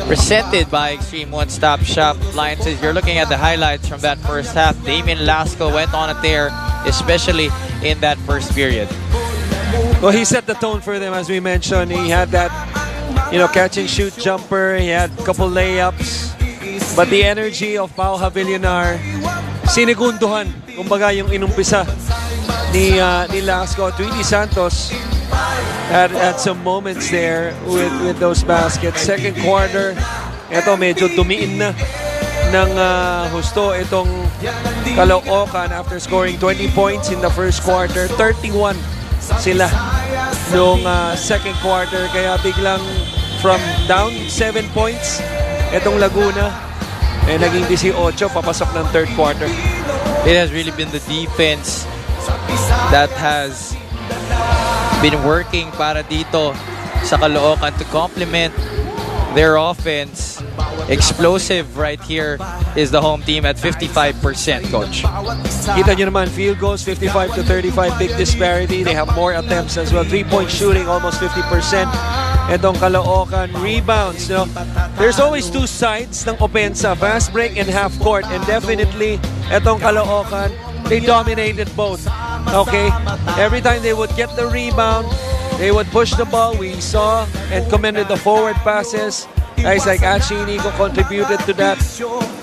Presented by Extreme One Stop Shop Appliances. You're looking at the highlights from that first half. Damian Lasco went on a tear, especially in that first period. Well, he set the tone for them, as we mentioned. He had that, catch and shoot jumper. He had a couple layups. But the energy of Pau Havillonar, sinigunduhan, kumbaga yung inumpisa ni Lasco. Tweety Santos had some moments there with those baskets. Second quarter, ito medyo tumiin na ng husto itong Caloocan after scoring 20 points in the first quarter. 31 sila noong second quarter, kaya biglang from down 7 points itong Laguna naging 18 papasok ng third quarter. It has really been the defense that has been working para dito sa Caloocan to complement their offense. Explosive right here is the home team at 55%, Coach. Kita nyo naman, field goals 55 to 35, big disparity. They have more attempts as well. 3-point shooting, almost 50%. Itong Caloocan rebounds. You know, there's always two sides ng opensa, fast break and half court. And definitely, itong Caloocan, they dominated both. Okay? Every time they would get the rebound, they would push the ball. We saw and commended the forward passes. Guys like Achi Nico contributed to that,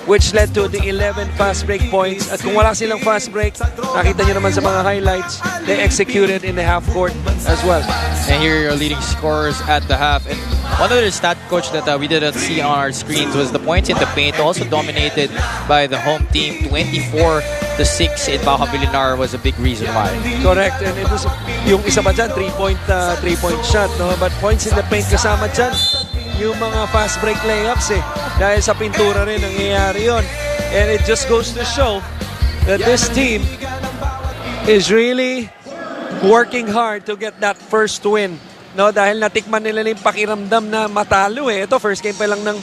which led to the 11 fast break points. At kung wala silang fast break, nakita nyo naman sa mga highlights, they executed in the half court as well. And here are your leading scorers at the half. And one other stat, Coach, that we didn't see on our screens was the points in the paint, also dominated by the home team. 24-6 in Baja Bilinar was a big reason why. Correct. And it was yung isa pa dyan, 3-point shot. No? But points in the paint kasama dyan, yung mga fast break layups dahil sa pintura rin nangyayari yun. And it just goes to show that this team is really working hard to get that first win. No, dahil natikman nila yung pakiramdam na matalo Ito, first game pa lang ng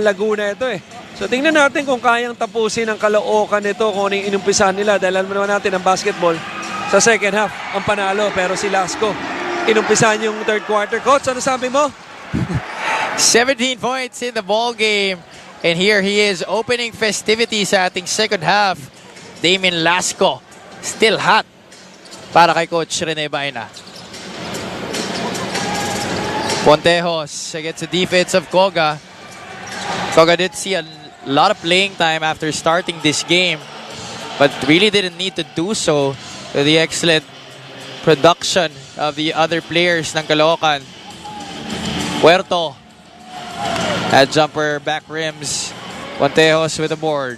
Laguna ito So tingnan natin kung kayang tapusin ng Caloocan ito, kung ano yung inumpisahan nila. Dahil alam naman natin ang basketball sa second half ang panalo, pero si Lasco inumpisahan yung third quarter. Coach, ano sabi mo? 17 points in the ball game. And here he is opening festivities sa ating second half. Damien Lasco, still hot para kay Coach Rene Baena. Pontejos against the defense of Koga. Koga did see a lot of playing time after starting this game, but really didn't need to do so with the excellent production of the other players ng Caloocan. Puerto at jumper back rims. Pontejos with the board.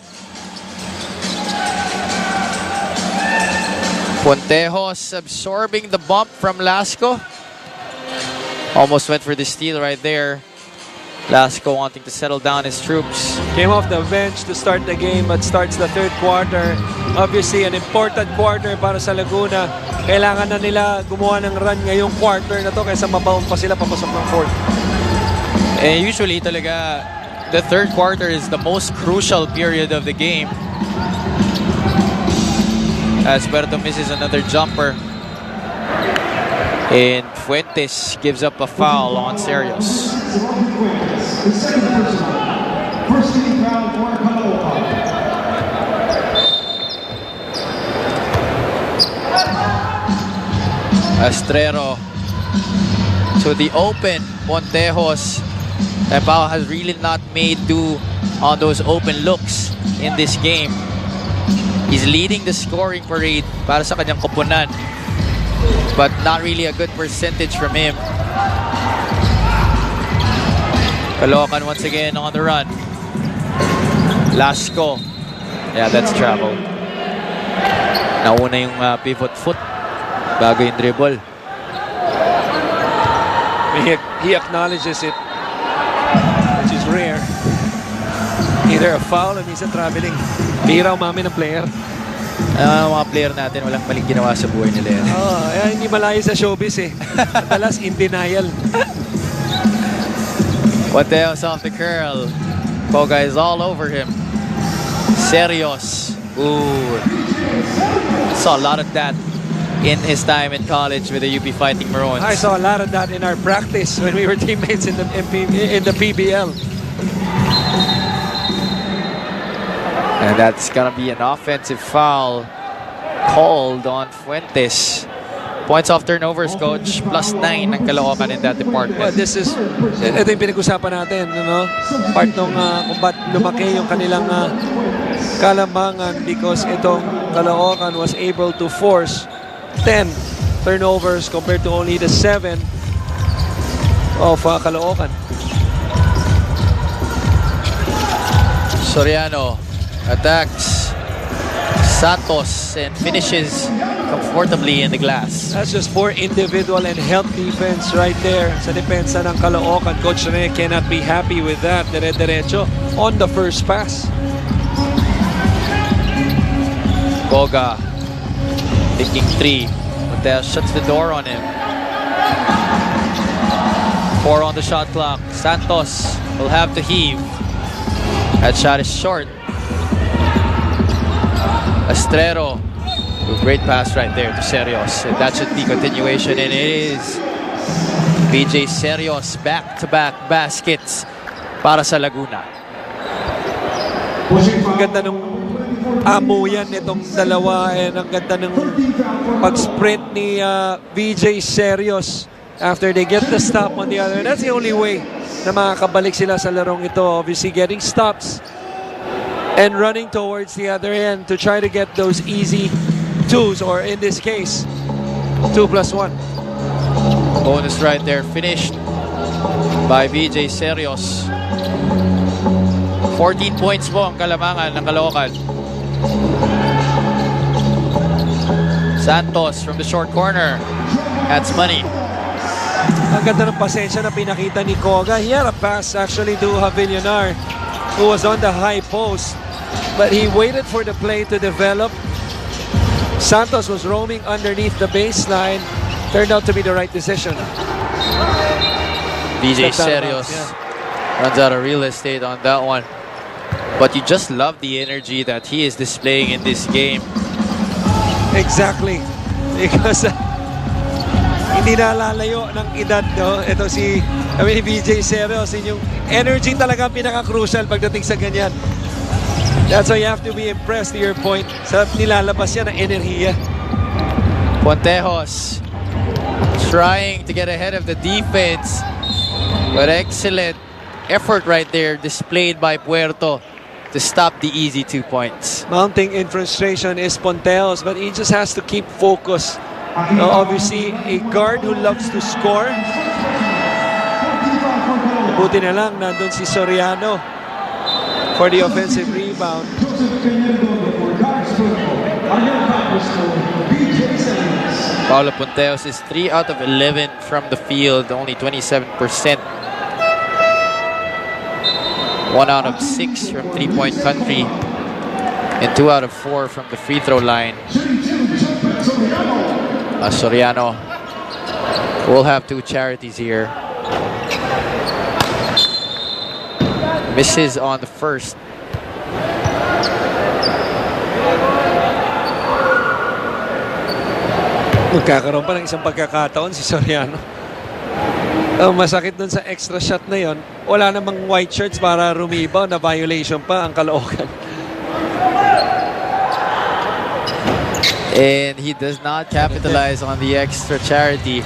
Pontejos absorbing the bump from Lasco. Almost went for the steal right there. Lasco wanting to settle down his troops. Came off the bench to start the game but starts the third quarter. Obviously, an important quarter para sa Laguna. Kailangan na nila gumawa ng run ngayong quarter na to kaysa mabaon pa sila papasok ng fourth. And usually talaga, the third quarter is the most crucial period of the game. As Puerto misses another jumper. And Fuentes gives up a foul on Serios. Astrero to the open. Pontejos. Mpbl has really not made do on those open looks in this game. He's leading the scoring parade para sa kanyang koponan, but not really a good percentage from him. Caloocan once again on the run. Lasco. Yeah, that's travel. Nauna yung pivot foot bago yung dribble. He acknowledges it, which is rare. Either a foul or minsan traveling. Bihira umami ng player. Mga player natin walang maling ginawa sa buhay nila yan. Hindi malayo sa showbiz Madalas in denial. Pontejos off the curl. Koga is all over him. Serios. Ooh. Saw a lot of that in his time in college with the UP Fighting Maroons. I saw a lot of that in our practice when we were teammates in the PBL. And that's gonna be an offensive foul called on Fuentes. Points off turnovers, Coach. +9 ng Caloocan in that department. Well, ito yung pinag-usapan natin, part ng kung ba't lumaki yung kanilang kalamangan, because itong Caloocan was able to force 10 turnovers compared to only the 7 of Caloocan. Soriano attacks Santos and finishes comfortably in the glass. That's just poor individual and help defense right there sa depensa ng Caloocan. Coach Rene cannot be happy with that. Dire-diretso on the first pass. Boga thinking 3. Mateo shuts the door on him. 4 on the shot clock. Santos will have to heave. That shot is short. Estrero. Great pass right there to Serios. And that should be continuation, and it is. BJ Serios back-to-back baskets para sa Laguna. Ang ganda ng amuyan nitong dalawa, and ang ganda ng pag-sprint ni BJ Serios after they get the stop on the other. That's the only way na makakabalik sila sa larong ito. Obviously getting stops and running towards the other end to try to get those easy 2s, or in this case 2+1. Bonus right there, finished by BJ Serios. 14 points po ang kalamangan ng Caloocan. Santos from the short corner. That's money. Ang ganda ng pasensya na pinakita ni Koga. He had a pass actually to Javillonar, who was on the high post, but he waited for the play to develop. Santos was roaming underneath the baseline. Turned out to be the right decision. BJ Serios runs out of real estate on that one. But you just love the energy that he is displaying in this game. Exactly. Because hindi nalalayo ng edad, no? Ito si BJ Serios. Yung energy talaga pinaka-crucial pagdating sa ganyan. That's why you have to be impressed, to your point. Sa nilalabas yan ng enerhiya. Puentejos trying to get ahead of the defense. But excellent effort right there displayed by Puerto to stop the easy 2 points. Mounting in frustration is Puentejos, but he just has to keep focus. Obviously, a guard who loves to score. Buti na lang nandun si Soriano for the offensive rebound. Paulo Puentejos is 3 out of 11 from the field, only 27%. 1 out of 6 from three-point country, and 2 out of 4 from the free throw line. Soriano will have 2 charities here. Misses on the first. Magkakaroon pa ng isang pagkakataon si Soriano. Masakit dun sa extra shot na yon. Wala namang white shirts para rebound, na violation pa ang Caloocan. And he does not capitalize on the extra charity.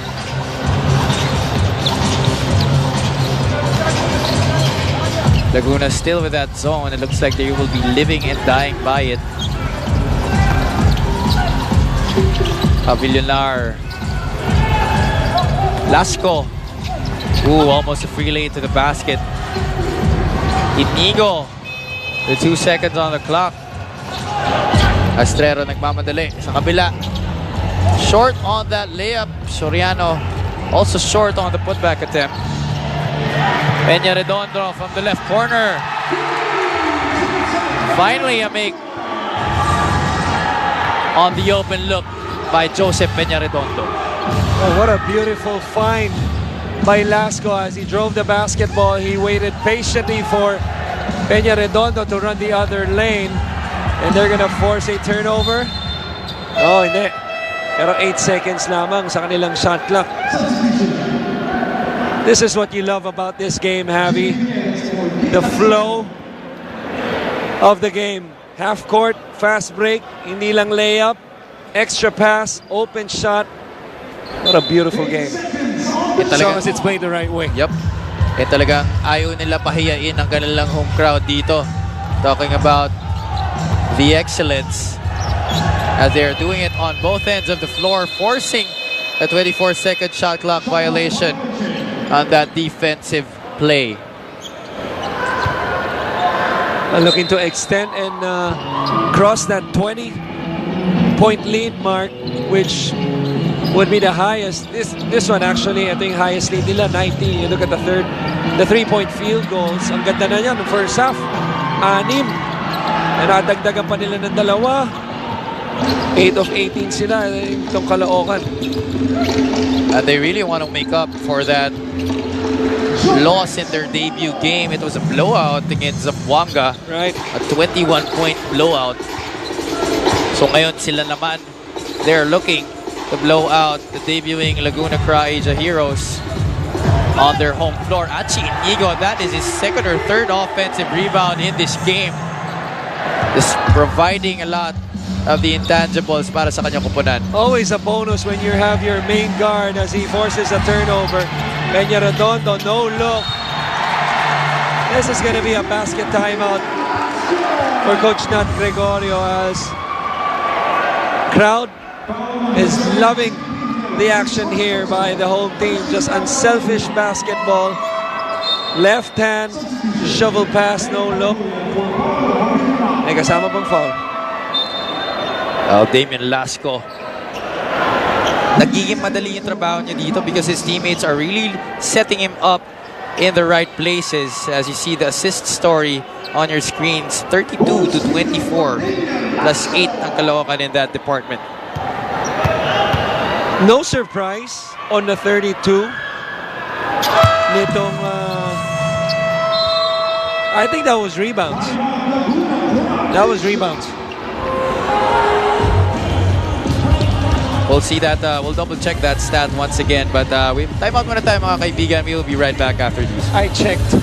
Laguna still with that zone. It looks like they will be living and dying by it. Javillonar. Lasco. Ooh, almost a free lane to the basket. Inigo. The 2 seconds on the clock. Estrero nagmamadali sa kabila. Short on that layup. Soriano also short on the putback attempt. Peña Redondo from the left corner. Finally a make on the open look by Joseph Peña Redondo. Oh, what a beautiful find by Lasco as he drove the basketball. He waited patiently for Peña Redondo to run the other lane. And they're gonna force a turnover. Oh, hindi. Pero 8 seconds lamang sa kanilang shot clock. This is what you love about this game, Javi. The flow of the game. Half court, fast break, hindi lang layup, extra pass, open shot. What a beautiful game. As long as it's played the right way. Yep. Talagang ayaw nila pahiyain ang kanilang home crowd dito. Talking about the excellence as they're doing it on both ends of the floor, forcing a 24-second shot clock violation on that defensive play. Looking to extend and cross that 20-point lead mark, which would be the highest. This one actually, I think highest lead nila, 90. You look at the 3-point field goals. Ang ganda na yan, the first half. 6. Nadagdagan pa nila ng 2. 8 of 18 sila itong Caloocan. And they really want to make up for that loss in their debut game. It was a blowout against Zamboanga. Right. A 21-point blowout. So ngayon sila naman, they're looking to blow out the debuting Laguna Cra-Asia Heroes on their home floor. Achi Inigo, that is his second or third offensive rebound in this game. Just providing a lot of the intangibles para sa kanyang kupunan. Always a bonus when you have your main guard as he forces a turnover. Peña Redondo, no look. This is going to be a basket timeout for Coach Nat Gregorio as crowd is loving the action here by the whole team. Just unselfish basketball. Left hand, shovel pass, no look. May kasama pang foul. Damian Lasco. Nagiging madali yung trabaho niya dito because his teammates are really setting him up in the right places. As you see the assist story on your screens, 32 to 24 plus 8 ang Caloocan in that department. No surprise on the 32 nitong I think that was rebounds. That was rebounds. We'll see that. We'll double check that stat once again. But time out muna tayo mga kaibigan. We will be right back after these. I checked.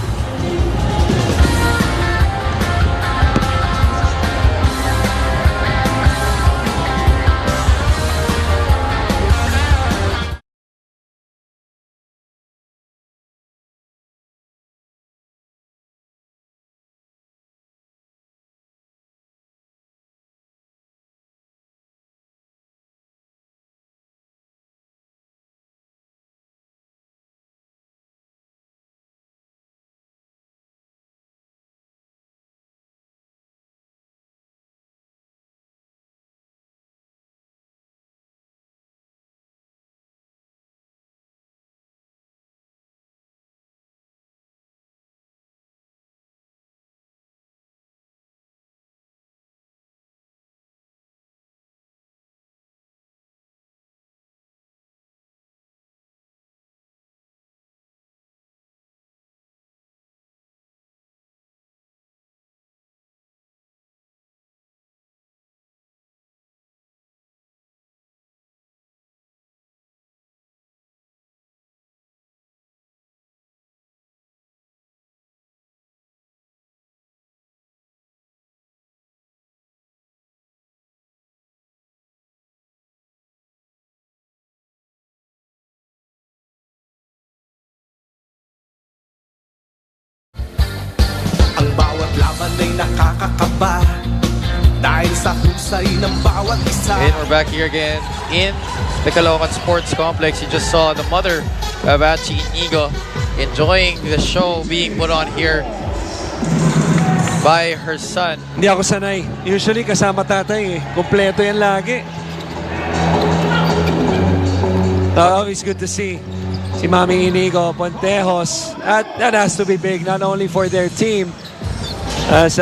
Ang bawat laban ay nakakakaba dahil sa husay ng bawat isa. And we're back here again in the Caloocan Sports Complex. You just saw the mother of Achi Inigo enjoying the show being put on here by her son. Hindi ako sanay. Usually kasama tatay eh. Kompleto yan lagi. Always good to see si Mami Inigo, Pontejos. That has to be big, not only for their team as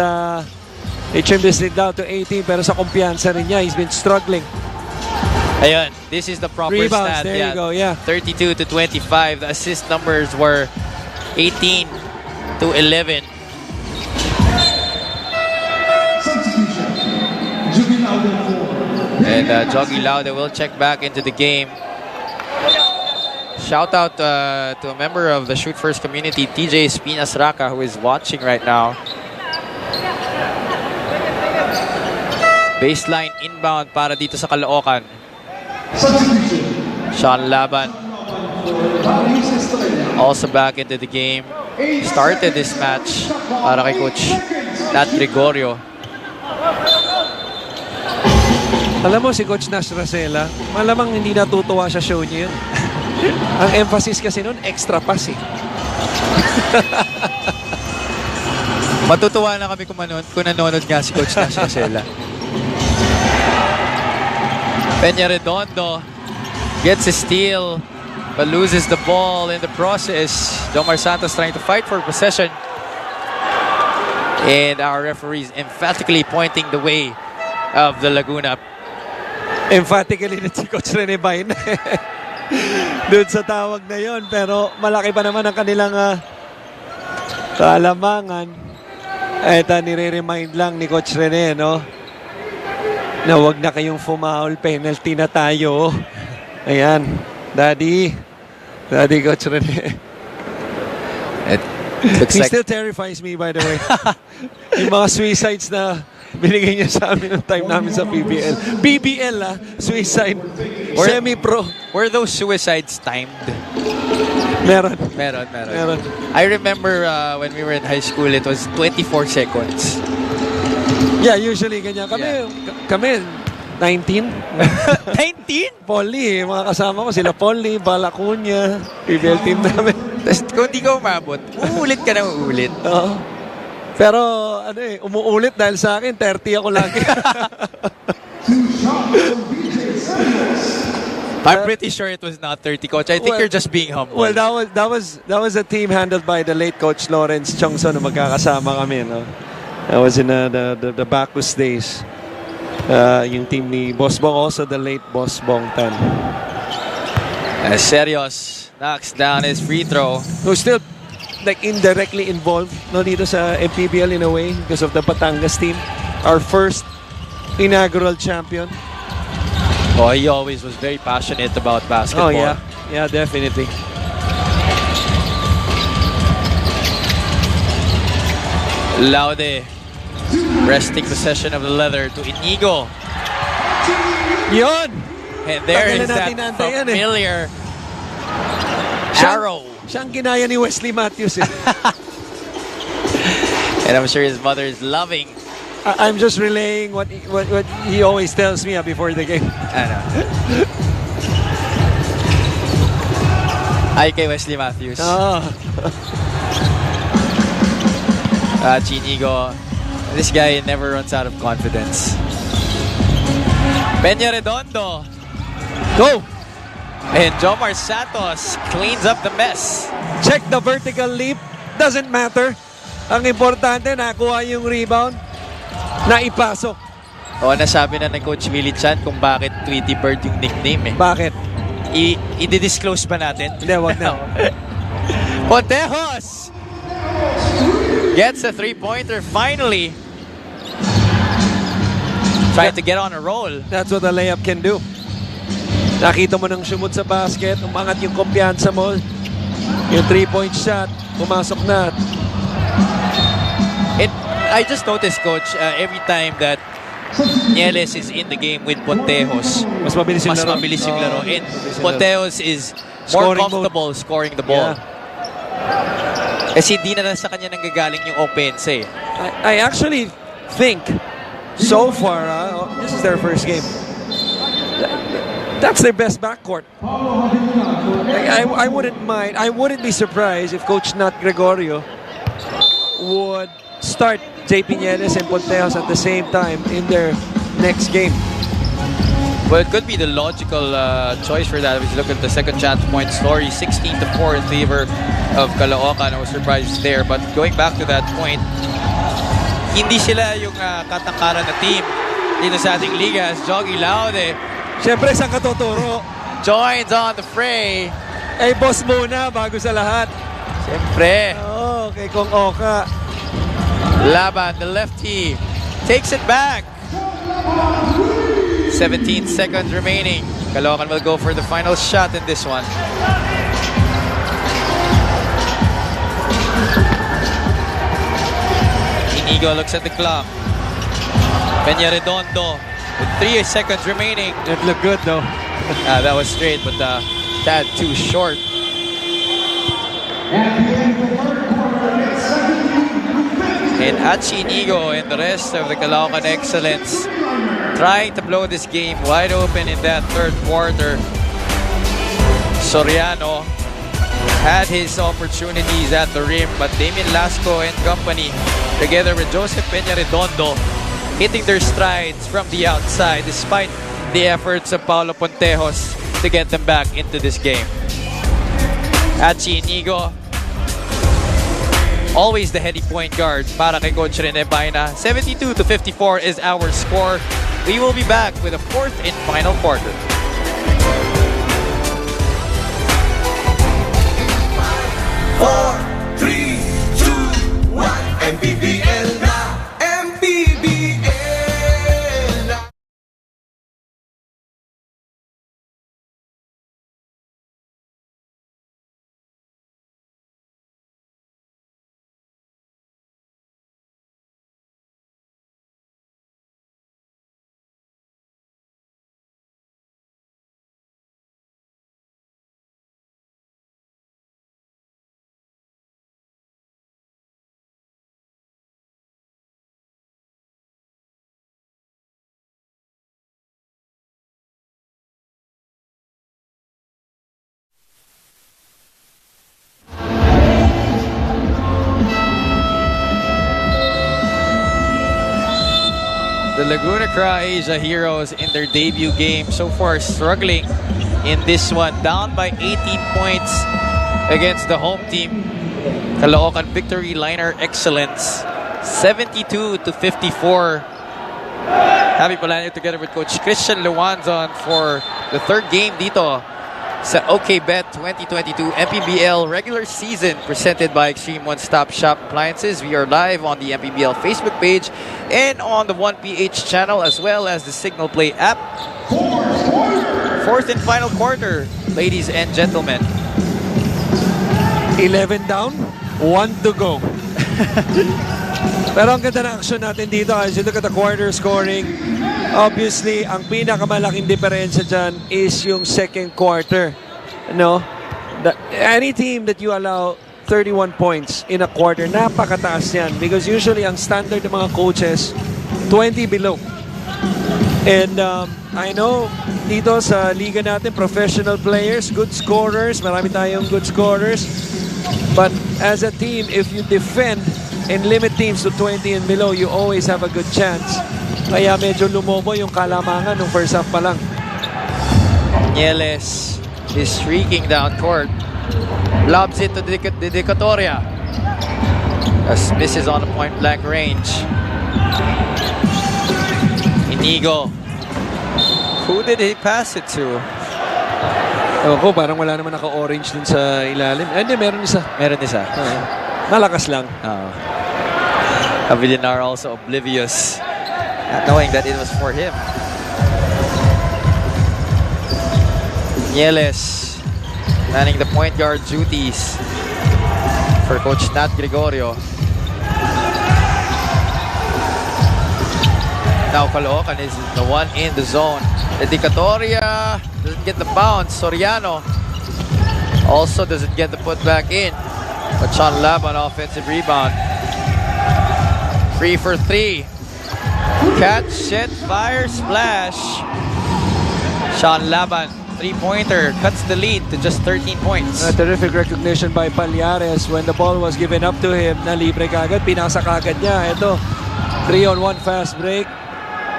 they trimmed this lead down to 18, pero sa kumpiyansa rin niya, he's been struggling. Ayun, this is the proper Rebounds, stat. there you go, yeah. 32 to 25. The assist numbers were 18 to 11. And Jogi Laude will check back into the game. Shout out to a member of the Shoot First community, TJ Espinas Raka, who is watching right now. Baseline inbound para dito sa Caloocan. Sean Laban also back into the game. Started this match para kay Coach Nat Gregorio. Alam mo, si Coach Nash Racela, malamang hindi natutuwa sa show niyo yun. Ang emphasis kasi nun, extra pass eh. Matutuwa na kami kung nanonood nga si Coach Nash Racela. Peña Redondo gets a steal but loses the ball in the process. Jomar Santos trying to fight for possession. And our referees emphatically pointing the way of the Laguna. Emphatically na si Coach Rene Bain. Doon sa tawag na yon, pero malaki pa naman ang kanilang kaalamangan. Ito, nire-remind lang ni Coach Rene, no? Na huwag na kayong fumaul, penalty na tayo. Ayan, Daddy Coach Rene. He still terrifies me, by the way. Yung mga suicides na binigay niya sa amin ng time namin sa PBL. PBL, suicide. Semi-pro. Were those suicides timed? Meron. I remember when we were in high school, it was 24 seconds. Yeah, usually ganyan. Kami 19. 19? Polly, mga kasama ko sila Polly, Balacunya, PBL team namin. Kung di ka umabot, uulit ka na uulit. Oo. Pero umuulit dahil sa akin 30 ako lagi. I'm pretty sure it was not 30, Coach. I think you're just being humble. Well, that was a team handled by the late Coach Lawrence Chongson na magkakasama kami, no. That was in the Bacchus days. Yung team ni Boss Bong, also the late Boss Bong Tan. Serios knocks down his free throw. Who's still like indirectly involved, no, dito sa Mpbl in a way because of the Batangas team. Our first inaugural champion. Oh, he always was very passionate about basketball. Oh, yeah, definitely. Laude wresting possession of the leather to Inigo. Yon! And there is that familiar arrow. Siyang ginaya ni Wesley Matthews. And I'm sure his mother is loving. I'm just relaying what he always tells me before the game. I know. Ay kay Wesley Matthews. Chinigo. This guy never runs out of confidence. Peña Redondo. Go! And Jomar Santos cleans up the mess. Check the vertical leap. Doesn't matter. Ang importante, nakuha yung rebound. Naipasok. O, nasabi na ng Coach Willie Chan kung bakit Tweety Bird yung nickname eh. Bakit? I-disclose pa natin? Hindi, wag na. Pontejos gets a three-pointer finally. Trying to get on a roll. That's what a layup can do. Nakita mo nang sumut sa basket, umangat yung kumpiyansa mo. Yung three-point shot, pumasok na. I just noticed, Coach, every time that Nieles is in the game with Pontejos, mas mabilis yung laro. And Pontejos is more comfortable scoring the ball. Kasi hindi na sa kanya nanggagaling yung offense eh. I actually think so far, this is their first game. That's their best backcourt. I wouldn't mind. I wouldn't be surprised if Coach Nat Gregorio would start JP Nieles and Pontejos at the same time in their next game. Well, it could be the logical choice for that. If you look at the second chance point story, 16-4 in favor of Caloocan. I was surprised there. But going back to that point, hindi sila yung katangkaran na team dito sa ating liga as Jogi Laude. Siyempre, saan ka tuturo? Joins on the fray. Eh, boss muna bago sa lahat. Siyempre. Kay Kong Oka. Laban, the lefty, takes it back. 17 seconds remaining. Caloocan will go for the final shot in this one. Inigo looks at the clock. Peña Redondo with 3 seconds remaining. It looked good though. That was straight, but tad too short. And Achi Inigo and the rest of the Caloocan Excellence trying to blow this game wide open in that third quarter. Soriano had his opportunities at the rim, but Damien Lasco and company, together with Joseph Peña Redondo, hitting their strides from the outside despite the efforts of Paulo Pontejos to get them back into this game. Achi Inigo, always the heady point guard para kay Coach Rene Baina. 72-54 is our score. We will be back with a fourth and final quarter. MPBL na, MPBL na. The Laguna Croatia Heroes in their debut game so far struggling in this one. Down by 18 points against the home team. Caloocan victory liner excellence. 72-54. Happy Polanyo together with Coach Christian Luanzon for the third game dito sa OKBet 2022 MPBL regular season presented by Extreme One Stop Shop Appliances. We are live on the MPBL Facebook page and on the 1PH channel as well as the Signal Play app. Fourth and final quarter, ladies and gentlemen. 11 down, 1 to go. Pero ang ganda ng action natin dito as you look at the quarter scoring. Obviously, ang pinakamalaking diferensya dyan is yung second quarter. No? Any team that you allow 31 points in a quarter, napakataas yan. Because usually, ang standard ng mga coaches, 20 below. And I know, dito sa liga natin, professional players, good scorers, marami tayong good scorers. But as a team, if you defend and limit teams to 20 and below, you always have a good chance. Kaya medyo lumobo yung kalamangan nung first half pa lang. Nieles is streaking down court. Lobs it to Dedicatoria. As misses on the point blank range. Inigo. Who did he pass it to? Ewan ko, parang wala naman naka-orange dun sa ilalim. Hindi, meron isa. Meron isa. Malakas lang. Avillinar also oblivious, not knowing that it was for him. Nieles manning the point guard duties for Coach Nat Gregorio. Now Caloocan is the one in the zone. Dedicatoria doesn't get the bounce. Soriano also doesn't get the put back in. But Sean Laban offensive rebound. 3 for 3. Catch, set, fire, splash. Sean Laban, three-pointer, cuts the lead to just 13 points. A terrific recognition by Palyares when the ball was given up to him. Na libre kagad, pinasa kagad niya. Ito, 3-on-1 fast break.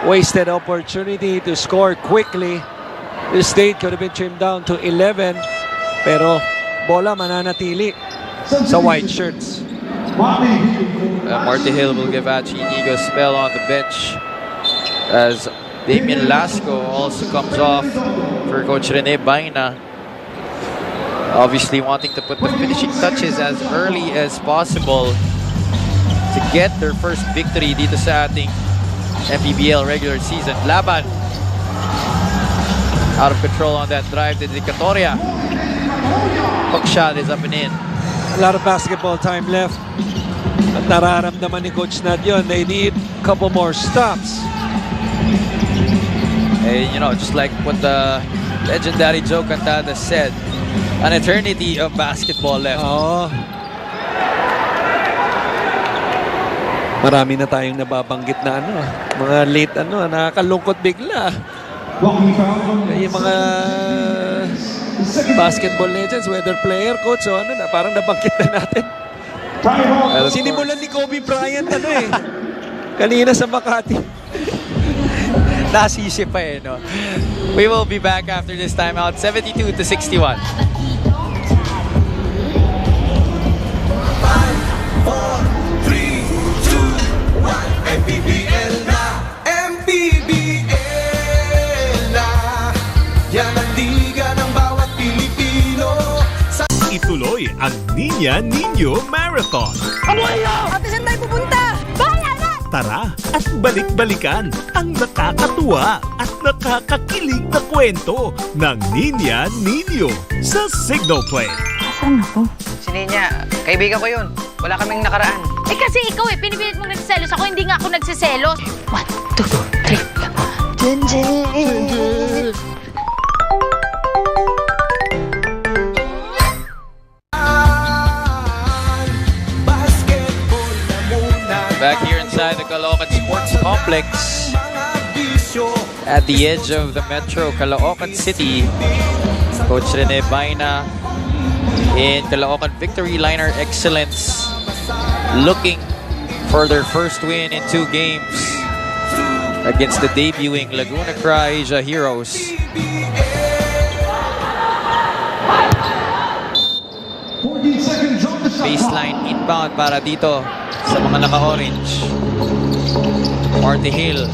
Wasted opportunity to score quickly. The state could have been trimmed down to 11. Pero bola mananatili sa white shirts. Marty Hill will give Achi Inigo a spell on the bench as Damien Lasco also comes off for Coach Rene Baina. Obviously wanting to put the finishing touches as early as possible to get their first victory dito sa ating MPBL regular season. Laban out of control on that drive to Dedicatoria. Hook shot is up and in. A lot of basketball time left. At nararamdaman ni Coach Nat yun. They need a couple more stops. Hey, you know, just like what the legendary Joe Cantada said, an eternity of basketball left. Oh. Marami na tayong nababanggit na mga late nakakalungkot bigla. Yung mga basketball legends, whether player, coach, o parang nabanggit na natin. Sinimulan ni Kobe Bryant kanina sa Makati. Nasisip pa no? We will be back after this timeout, 72-61. 5, 4, 3, 2, 1, Mpbl na! Mpbl na! Yan ang liga ng bawat Pilipino. Ituloy ang Niña Niño Marathon. Ate, saan tayo pupunta? Bahala na! Tara at balik-balikan ang nakakatuwa at nakakakilig na kwento ng Niña Niño sa Signal Play. Saan ako? Si Ninya, kaibigan ko yun. Wala kaming nakaraan. Kasi ikaw pinipilit mong nagsiselos. Ako hindi nga ako nagsiselos. 1, 2, 3. Junjun! Back here inside the Caloocan Sports Complex at the edge of the Metro Caloocan City. Coach Rene Baina in Caloocan Victory Liner Excellence, looking for their first win in 2 games against the debuting Laguna Asia Heroes. Baseline inbound para dito sa mga naka-orange. Marty Hill.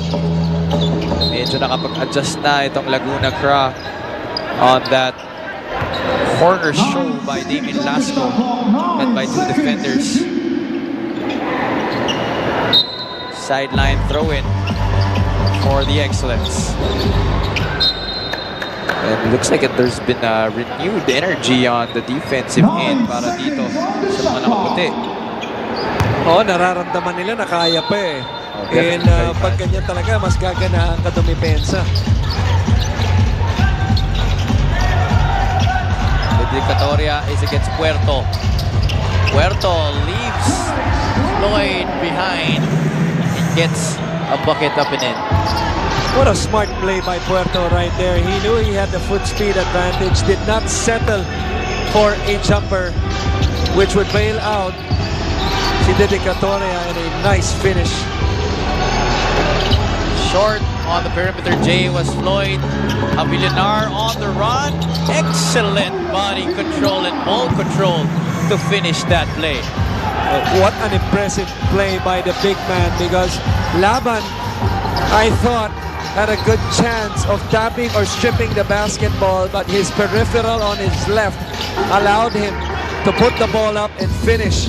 Medyo nakapag-adjust na itong Laguna Cra on that corner show by Damien Lasco and by 2 defenders. Sideline throw-in for the Excellence. And it looks like there's been a renewed energy on the defensive end para dito sa mga nakaputi. Nararamdaman nila na kaya pa And pag ganyan talaga, mas gaganahan ka dumipensa. The dedicatoria is against Puerto. Puerto leaves Lloyd behind and gets a bucket up and in. What a smart play by Puerto right there. He knew he had the foot speed advantage, did not settle for a jumper, which would bail out si Dedicatoria in a nice finish. Short on the perimeter, Jay was Floyd. Avilanar on the run. Excellent body control and ball control to finish that play. What an impressive play by the big man, because Laban, I thought, had a good chance of tapping or stripping the basketball, but his peripheral on his left allowed him to put the ball up and finish.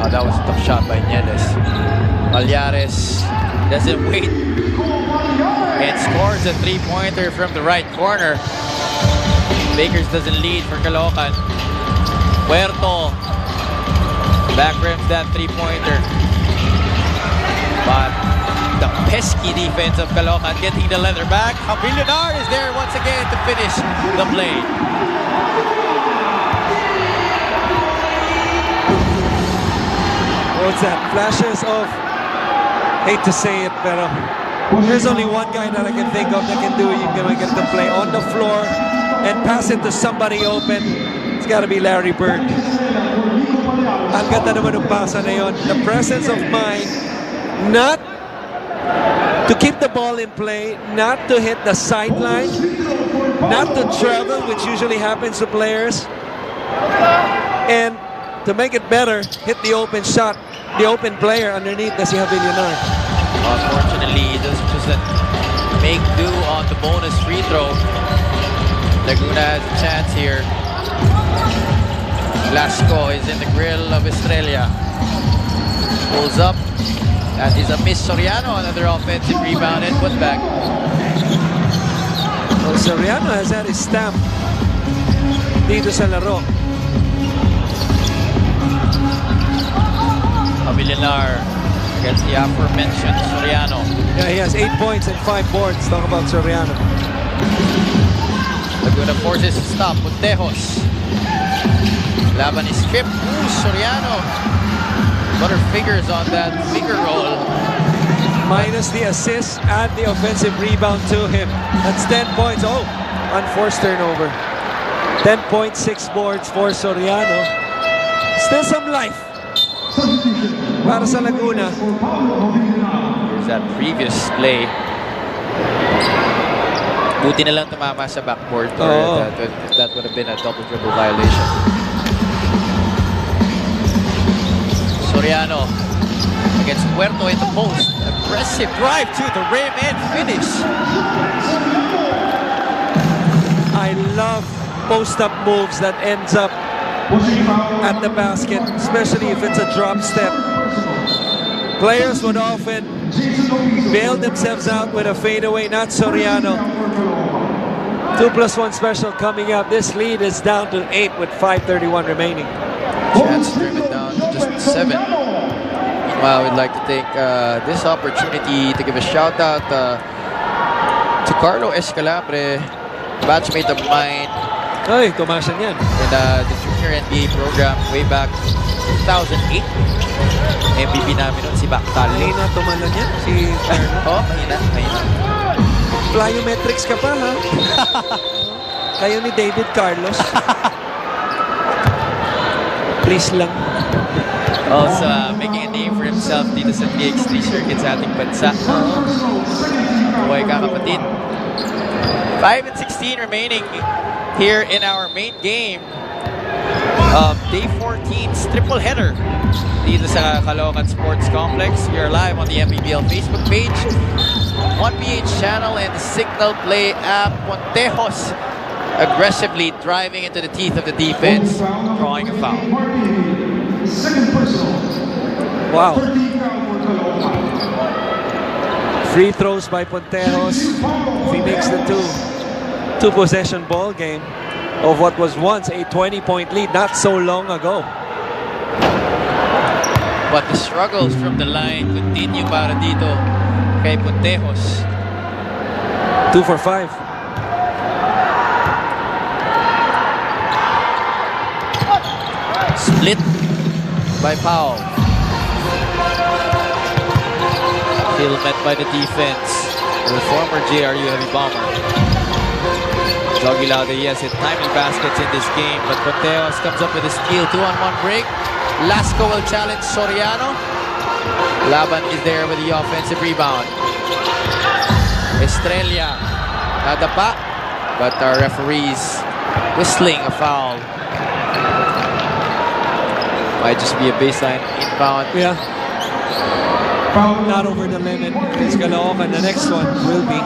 Oh, that was a tough shot by Nieves. Palhares doesn't wait and scores a 3-pointer from the right corner. Bakers doesn't lead for Caloocan. Puerto back rims that 3-pointer, but the pesky defense of Caloocan getting the leather back. Avilanar is there once again to finish the play. What's that? Flashes of, hate to say it, pero there's only one guy that I can think of that can do it. You're gonna get the play on the floor and pass it to somebody open. It's gotta be Larry Bird. Ang ganda naman ng pasa na yun. The presence of mind, not to keep the ball in play, not to hit the sideline, not to travel, which usually happens to players, and to make it better, hit the open shot, the open player underneath na si Avilanar. Unfortunately, he doesn't make do on the bonus free throw. Laguna has a chance here. Lasco is in the grill of Estrella. Pulls up. That is a miss. Soriano, another offensive rebound and put back. Well, Soriano has had his stamp dito sa laro. Avilanar against the aforementioned Soriano. Yeah, he has 8 points and 5 boards. Talk about Soriano. Laguna forces to stop with Tejos. Laban is stripped. Ooh, Soriano Got her fingers on that finger roll. Minus the assist and the offensive rebound to him. That's 10 points. Oh, unforced turnover. 10.6 boards for Soriano. Still some life para sa Laguna. Here's that previous play. Buti na lang tumama sa backboard or that would have been a double dribble violation. Soriano against Puerto in the post. Aggressive drive to the rim and finish. I love post-up moves that ends up at the basket, especially if it's a drop step. Players would often bail themselves out with a fadeaway, not Soriano. 2+1 special coming up. This lead is down to 8 with 5:31 remaining. Chance to trim it down to just 7. Meanwhile, we'd like to take this opportunity to give a shout out to Carlo Escalabre, batchmate of mine. Ay, tumasan yan. In the junior NBA program way back 2008. MVP namin nun si Baktal. Mahina tumalan yan, si Carlo. Oh, mahina. Plyometrics ka pa, ha? Kayo ni David Carlos. Please lang. Also, making a name for himself dito sa PX3 circuit sa ating bansa. Buhay kakapatid. 5 and 16 remaining here in our main game of Day 14's triple header dito sa Caloocan Sports Complex. We are live on the Mpbl Facebook page, 1PH channel, and the Signal Play app. Montejos aggressively driving into the teeth of the defense, drawing a foul. Wow. Free throws by Montejos. If he makes the two-possession ball game of what was once a 20-point lead not so long ago. But the struggles from the line continue para dito kay Montejos. 2 for 5. Split by Powell. Still met by the defense. The former JRU heavy bomber. Jogi Laude, yes, hit timely baskets in this game, but Montejos comes up with a steal. 2-on-1 break. Lasco will challenge Soriano. Laban is there with the offensive rebound. Estrella nadapa, but our referees whistling a foul. Might just be a baseline inbound. Yeah. Not over the limit. It's Caloocan. The next one will be.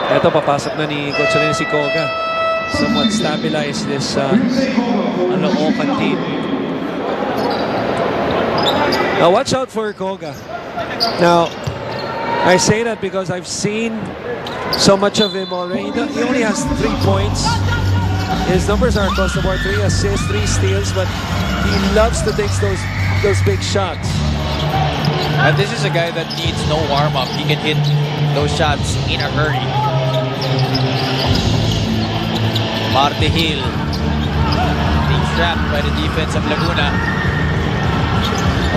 Ito, papasok na ni Coach si Koga. Somewhat stabilize this Caloocan team. Now watch out for Koga. Now, I say that because I've seen so much of him already. He only has 3 points. His numbers are across the board: 3 assists, 3 steals, but he loves to take those big shots. And this is a guy that needs no warm-up. He can hit those shots in a hurry. Marte Hill being trapped by the defense of Laguna.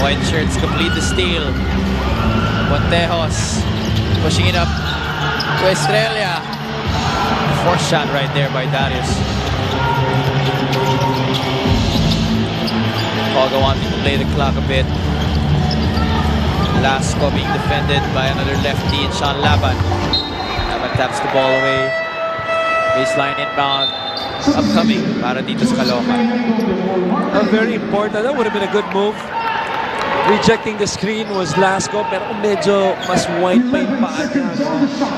White shirts complete the steal. Montejos pushing it up to Estrella. Fourth shot right there by Darius. Koga wanting to play the clock a bit. Lasco being defended by another lefty in Sean Laban. Laban taps the ball away. Baseline inbound. Upcoming para dito sa Caloocan. Very important. That would have been a good move. Rejecting the screen was Lasco, pero medyo mas white pa yung paa niya.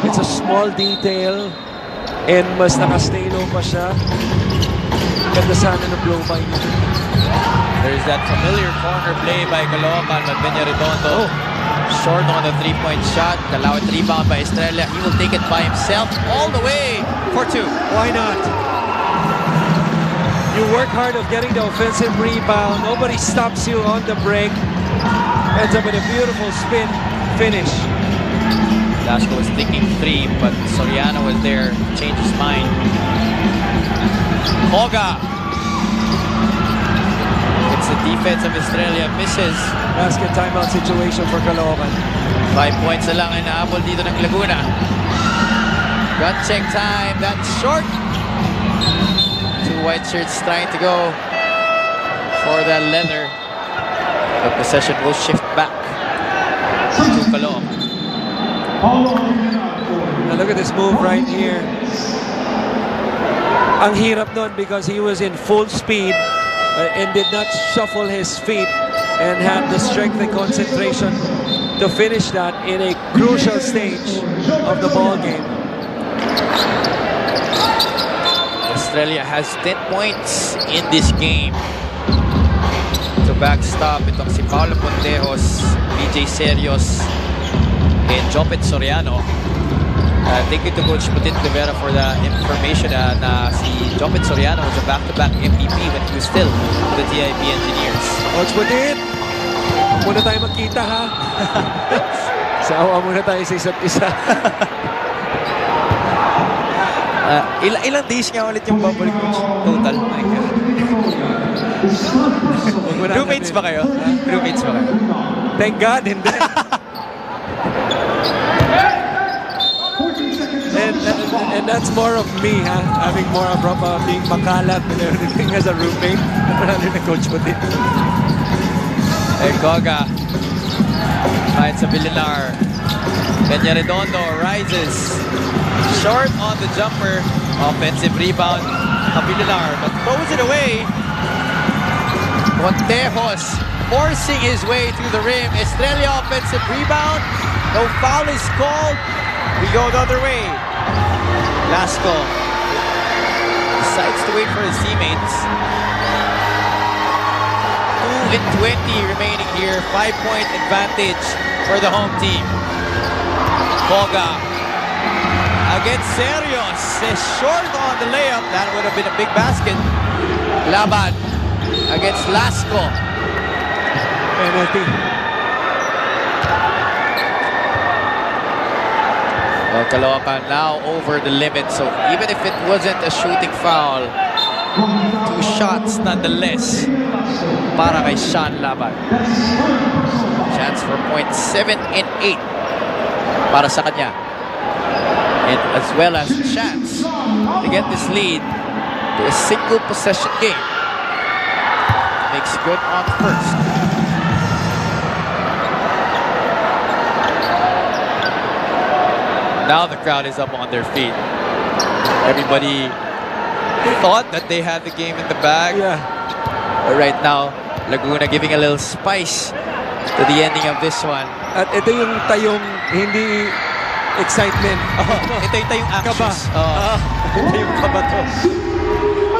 It's a small detail and mas nakastay low pa siya. Ganda sana ng blow by niya. There's that familiar corner play by Caloocan, but Peña Redondo short on the 3-point shot. Allowed rebound by Estrella. He will take it by himself all the way for 2. Why not? You work hard of getting the offensive rebound. Nobody stops you on the break. Ends up with a beautiful spin finish. Lasco was thinking 3, but Soriano was there. Changed his mind. Koga. Defense of Australia misses. Basket timeout situation for Caloocan. 5 points na lang ay naabol dito ng Laguna. Gun check time. That's short. Two white shirts trying to go for that leather. The possession will shift back to Caloocan. Now look at this move right here. Ang hirap nun because he was in full speed and did not shuffle his feet and had the strength and concentration to finish that in a crucial stage of the ball game. Australia has 10 points in this game. To backstop itong si Paulo Pontejos, BJ Serios, and Jopet Soriano. Thank you to Coach Putit Rivera for the information na si Jopet Soriano was a back-to-back MVP when he was still with the TIP Engineers. Coach Putit, muna tayo magkita ha. Sawa muna tayo sa isa't isa. Ilang days nga ulit yung bubble coach total? My God. Roommates ba kayo? Roommates ba kayo? Thank God, hindi. And that's more of me, having more of being makalat and everything as a roommate. Rather than Coach Putit. Goga finds a Villar. Kenya Redondo rises short on the jumper. Offensive rebound. Villar, but throws it away. Montejos forcing his way through the rim. Estrella offensive rebound. No foul is called. We go the other way. Lasco decides to wait for his teammates. 2:20 remaining here. 5-point advantage for the home team. Boga against Serios. Is short on the layup. That would have been a big basket. Laban against Lasco. Penalty. Well, Caloocan now over the limit, so even if it wasn't a shooting foul, 2 shots nonetheless para kay Sean Laban. Chance for points 7 and 8 para sa kanya. And as well as the chance to get this lead to a single possession game. Makes good on first. Now the crowd is up on their feet. Everybody thought that they had the game in the bag. Yeah. But right now, Laguna giving a little spice to the ending of this one. At ito yung tayong hindi excitement. Ito yung tayong actions. Ito yung kaba to.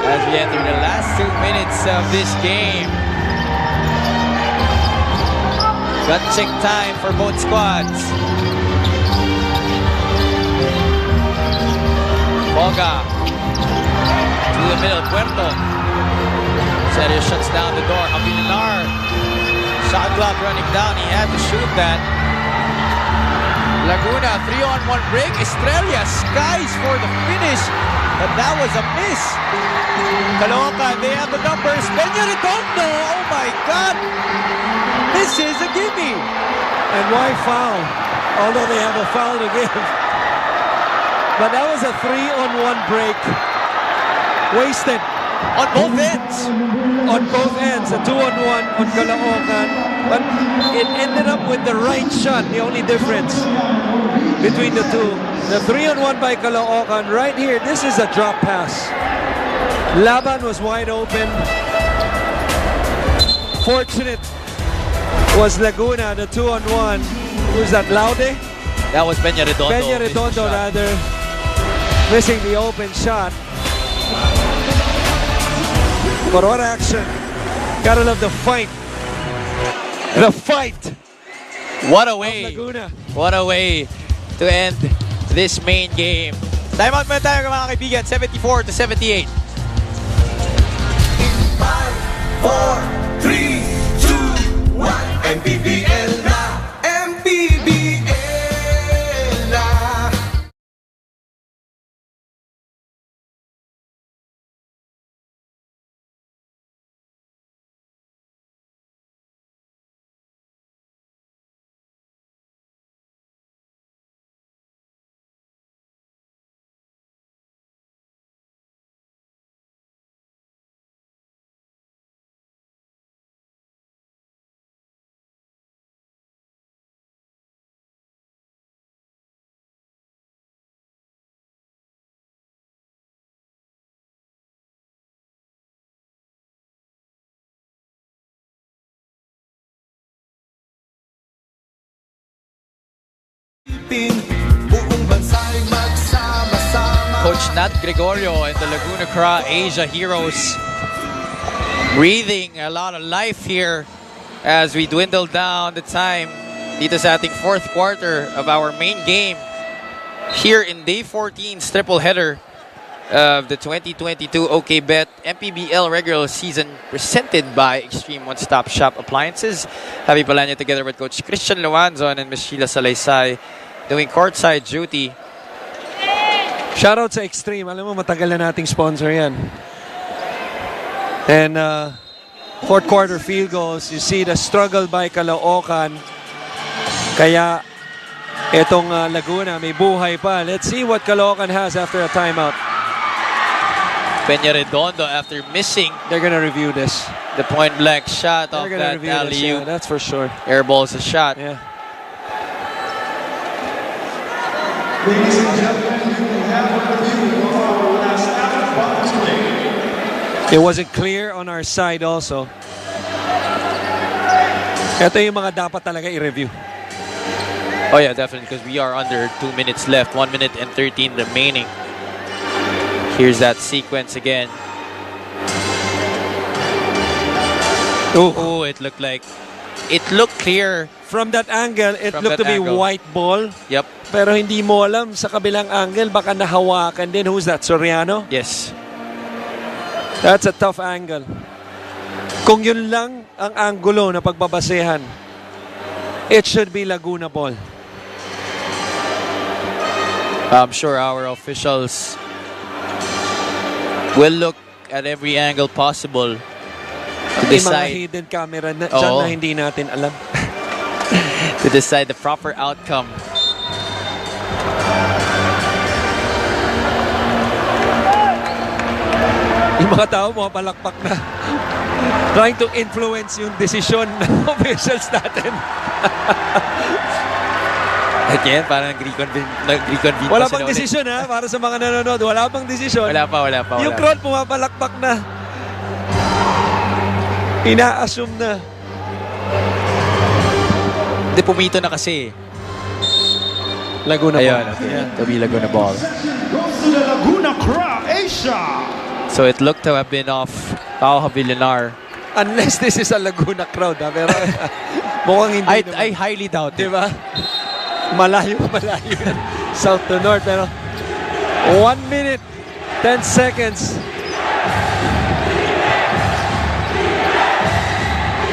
As we enter the last 2 minutes of this game. Gun check time for both squads. Boga to the middle, Puerto. Sergio shuts down the door. Villar. Shot clock running down. He had to shoot that. Laguna, 3-on-1 break. Estrella skies for the finish. But that was a miss. Caloocan, they have the numbers. Peña Redondo. Oh my God. This is a gimme. And why foul? Although they have a foul to give. But that was a 3-on-1 break. Wasted. On both ends. On both ends. A 2-on-1 on Caloocan. But it ended up with the right shot. The only difference between the two. The 3-on-1 by Caloocan. Right here, this is a drop pass. Laban was wide open. Fortunate was Laguna, the 2-on-1. Who's that, Laude? That was Peña Redondo. Peña Redondo, rather. Missing the open shot. But what action. Gotta love the fight. The fight. What a way. Laguna. What a way to end this main game. Timeout muna tayo mga kaibigan. 74-78. 5, 4, 3, 2, 1. Mpbl na. natin, buong bansa'y magsama-sama. Coach Nat Gregorio and the Laguna Cra Asia Heroes breathing a lot of life here as we dwindle down the time dito sa ating fourth quarter of our main game here in Day 14's triple header of the 2022 OK Bet Mpbl regular season presented by Extreme One Stop Shop Appliances. Javi Palanya together with Coach Christian Luanzon and Ms. Sheila Salaysay doing courtside duty. Shoutout sa Extreme. Alam mo, matagal na nating sponsor yan. And fourth quarter field goals, you see the struggle by Caloocan. Kaya itong Laguna may buhay pa. Let's see what Caloocan has after a timeout. Peña Redondo after missing. They're gonna review this. The point blank shot off that alley-oop. Yeah, that's for sure. Airball's a shot. Yeah. Ladies and gentlemen, we have a review of our last box play. It wasn't clear on our side also. Ito yung mga dapat talaga i-review. Oh yeah, definitely, because we are under 2 minutes left. 1 minute and 13 remaining. Here's that sequence again. Oh, it looked clear. From that angle, it looked to be white ball. Yep. Pero hindi mo alam sa kabilang angle, baka nahawakan din. Who's that, Soriano? Yes. That's a tough angle. Kung yun lang ang angulo na pagbabasehan, it should be Laguna ball. I'm sure our officials will look at every angle possible to May mga decide hidden camera na, dyan na hindi natin alam. to decide the proper outcome. Yung mga tao pumapalakpak na. Trying to influence yung desisyon ng officials natin. Again, parang nag-reconvene Wala pa pang sila desisyon ha, para sa mga nanonood. Wala pang desisyon. Wala pa. Yung crowd pumapalakpak na. Ina-assume na. Hindi, pumito na kasi. Laguna Ayun, ball. okay. Yeah. To be Laguna ball. Goes to the Laguna Cra Asia. So it looked to have been off Pao Villar. Unless this is a Laguna crowd ha, pero mukhang hindi naman. I highly doubt it. Diba? Malayo yan. South to north. Pero 1 minute, 10 seconds.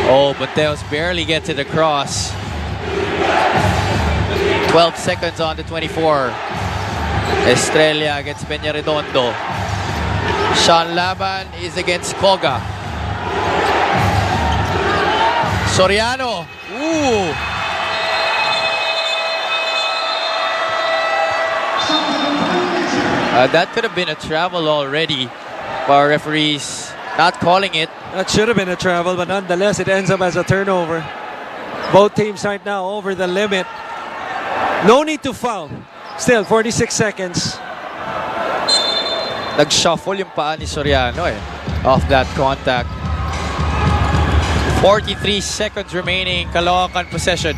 Oh, Monteos barely gets it across. 12 seconds on the 24. Estrella against Peña Redondo. Sean Laban is against Koga. Soriano. Ooh. That could have been a travel already. Our referees not calling it. That should have been a travel, but nonetheless, it ends up as a turnover. Both teams right now over the limit. No need to foul. Still, 46 seconds. Nag-shuffle yung paa ni Soriano off that contact. 43 seconds remaining. Caloocan possession.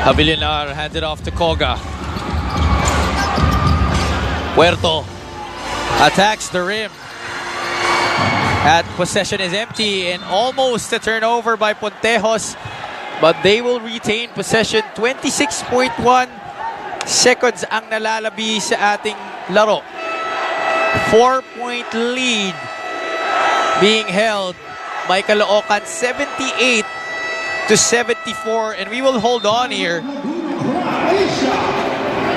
Abilionar hands it off to Koga. Puerto attacks the rim. That possession is empty and almost a turnover by Pontejos, but they will retain possession. 26.1 seconds ang nalalabi sa ating laro. 4-point lead being held by Caloocan, 78-74, and we will hold on here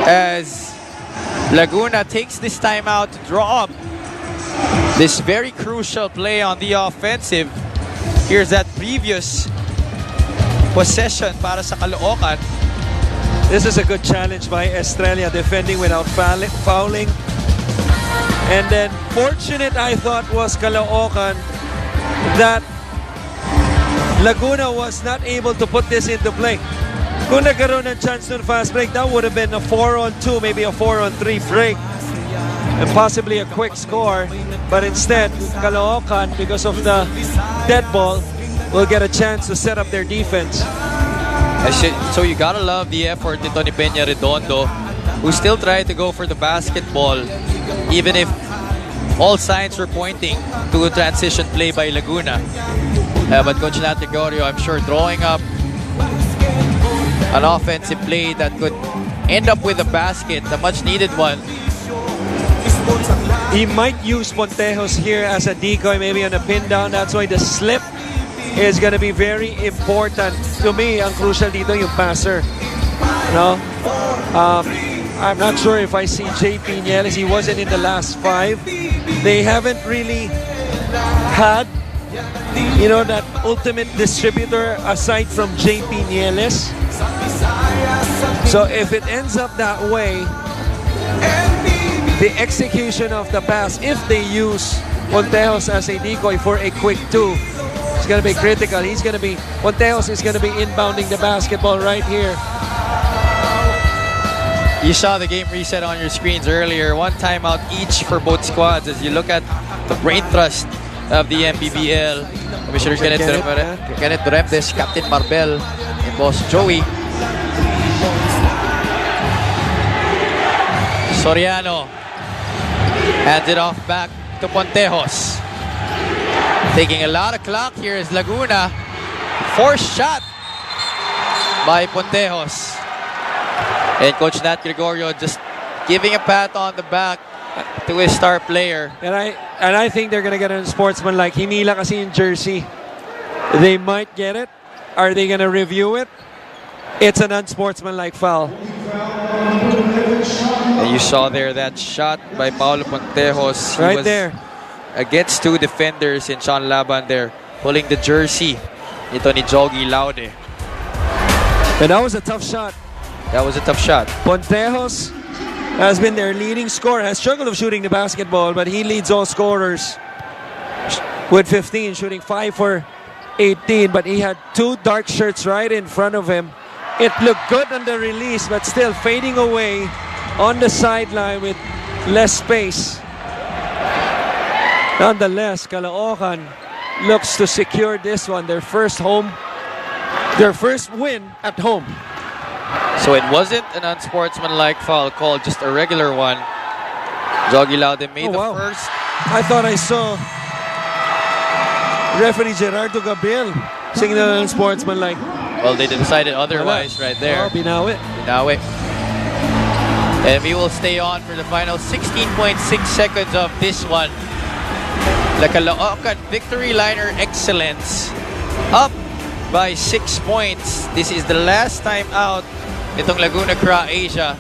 as Laguna takes this timeout to draw up this very crucial play on the offensive. Here's that previous possession para sa Caloocan. This is a good challenge by Estrella, defending without fouling. And then fortunate, I thought, was Caloocan that Laguna was not able to put this into play. Kung nagkaroon ng chance to fast break, that would have been a 4-on-2, maybe a 4-on-3 break. And possibly a quick score. But instead, Caloocan, because of the dead ball, will get a chance to set up their defense. So you gotta love the effort ni Tony Peña Redondo, who still tried to go for the basketball, even if all signs were pointing to a transition play by Laguna. But Coach Nat Gregorio, I'm sure, drawing up an offensive play that could end up with a basket, a much-needed one. He might use Pontejos here as a decoy, maybe on a pin down. That's why the slip is going to be very important. To me, ang crucial dito yung passer. No? I'm not sure if I see JP Nieles. He wasn't in the last 5. They haven't really had, that ultimate distributor aside from JP Nieles. So if it ends up that way, the execution of the pass, if they use Pontejos as a decoy for a quick 2, it's going to be critical. Pontejos is going to be inbounding the basketball right here. You saw the game reset on your screens earlier. 1 timeout each for both squads as you look at the brain trust of the Mpbl. Commissioner Kenneth Duremdes, Captain Marbel, and Boss Joey. Soriano hands it off back to Pontejos. Taking a lot of clock here is Laguna. Forced shot by Pontejos. And Coach Nat Gregorio just giving a pat on the back to his star player. And I think they're gonna get a sportsman-like. Hinila kasi yung jersey. They might get it. Are they gonna review it? It's an unsportsmanlike foul. And you saw there that shot by Paulo Pontejos. Right there. Against 2 defenders in Sean Laban there, pulling the jersey ito ni Jogi Laude. And that was a tough shot. That was a tough shot. Pontejos has been their leading scorer, has struggled of shooting the basketball, but he leads all scorers with 15, shooting 5 for 18, but he had 2 dark shirts right in front of him. It looked good on the release, but still fading away on the sideline with less space. Nonetheless, Caloocan looks to secure this one, their first win at home. So it wasn't an unsportsmanlike foul call, just a regular one. Jogi Laude made the first. I thought I saw referee Gerardo Gabriel signal unsportsmanlike. Well, they decided otherwise right there. Binawi. And we will stay on for the final 16.6 seconds of this one. The Caloocan victory liner excellence, up by 6 points. This is the last time out itong Laguna Croatia.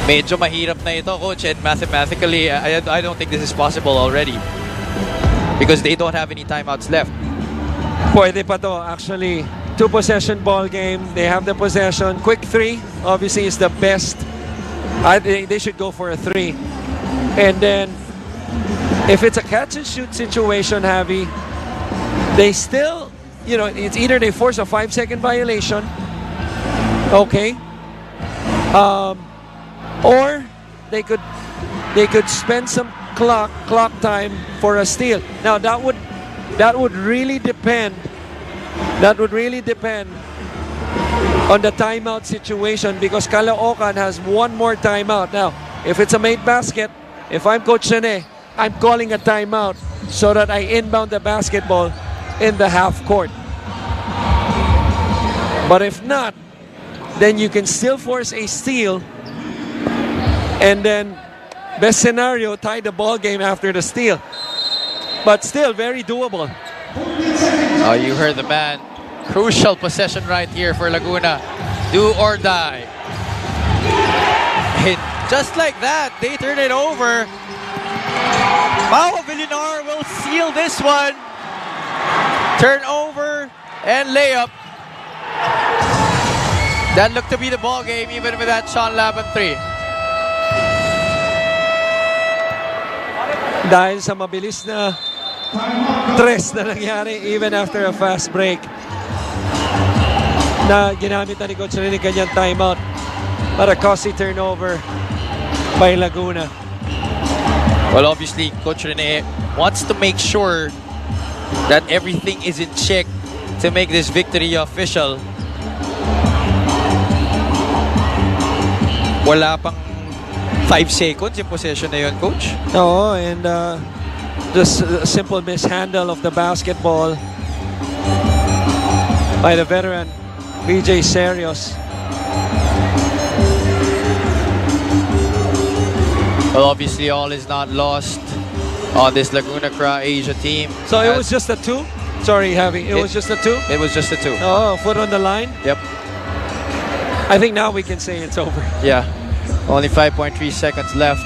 Medyo mahirap na ito, Coach, and mathematically, I don't think this is possible already because they don't have any timeouts left. Pwede pa to, actually. 2-possession ball game. They have the possession. Quick 3, obviously, is the best. I think they should go for a 3. And then, if it's a catch-and-shoot situation, Javi, they still, it's either they force a 5-second violation, okay, or they could spend some clock time for a steal. Now that would really depend. That would really depend on the timeout situation because Caloocan has 1 more timeout. Now, if it's a made basket, if I'm Coach Rene, I'm calling a timeout so that I inbound the basketball in the half court. But if not, then you can still force a steal and then best scenario, tie the ball game after the steal. But still very doable. Oh, you heard the man. Crucial possession right here for Laguna. Do or die. And just like that, they turn it over. Pao Villar will seal this one. Turnover and layup. That looked to be the ball game even with that Sean Laban 3. Dahil sa mabilis na tres na nangyari even after a fast break na ginamit na ni Coach Rene kanyang timeout para costly turnover by Laguna. Well, obviously, Coach Rene wants to make sure that everything is in check to make this victory official. Wala pang 5 seconds yung possession na yun, Coach. Oo, and just a simple mishandle of the basketball by the veteran BJ Serios. Well, obviously all is not lost on this Laguna Cra Asia team. So it was just a 2? Sorry, Javi. It was just a 2? It was just a 2. Oh, foot on the line? Yep. I think now we can say it's over. Yeah. Only 5.3 seconds left.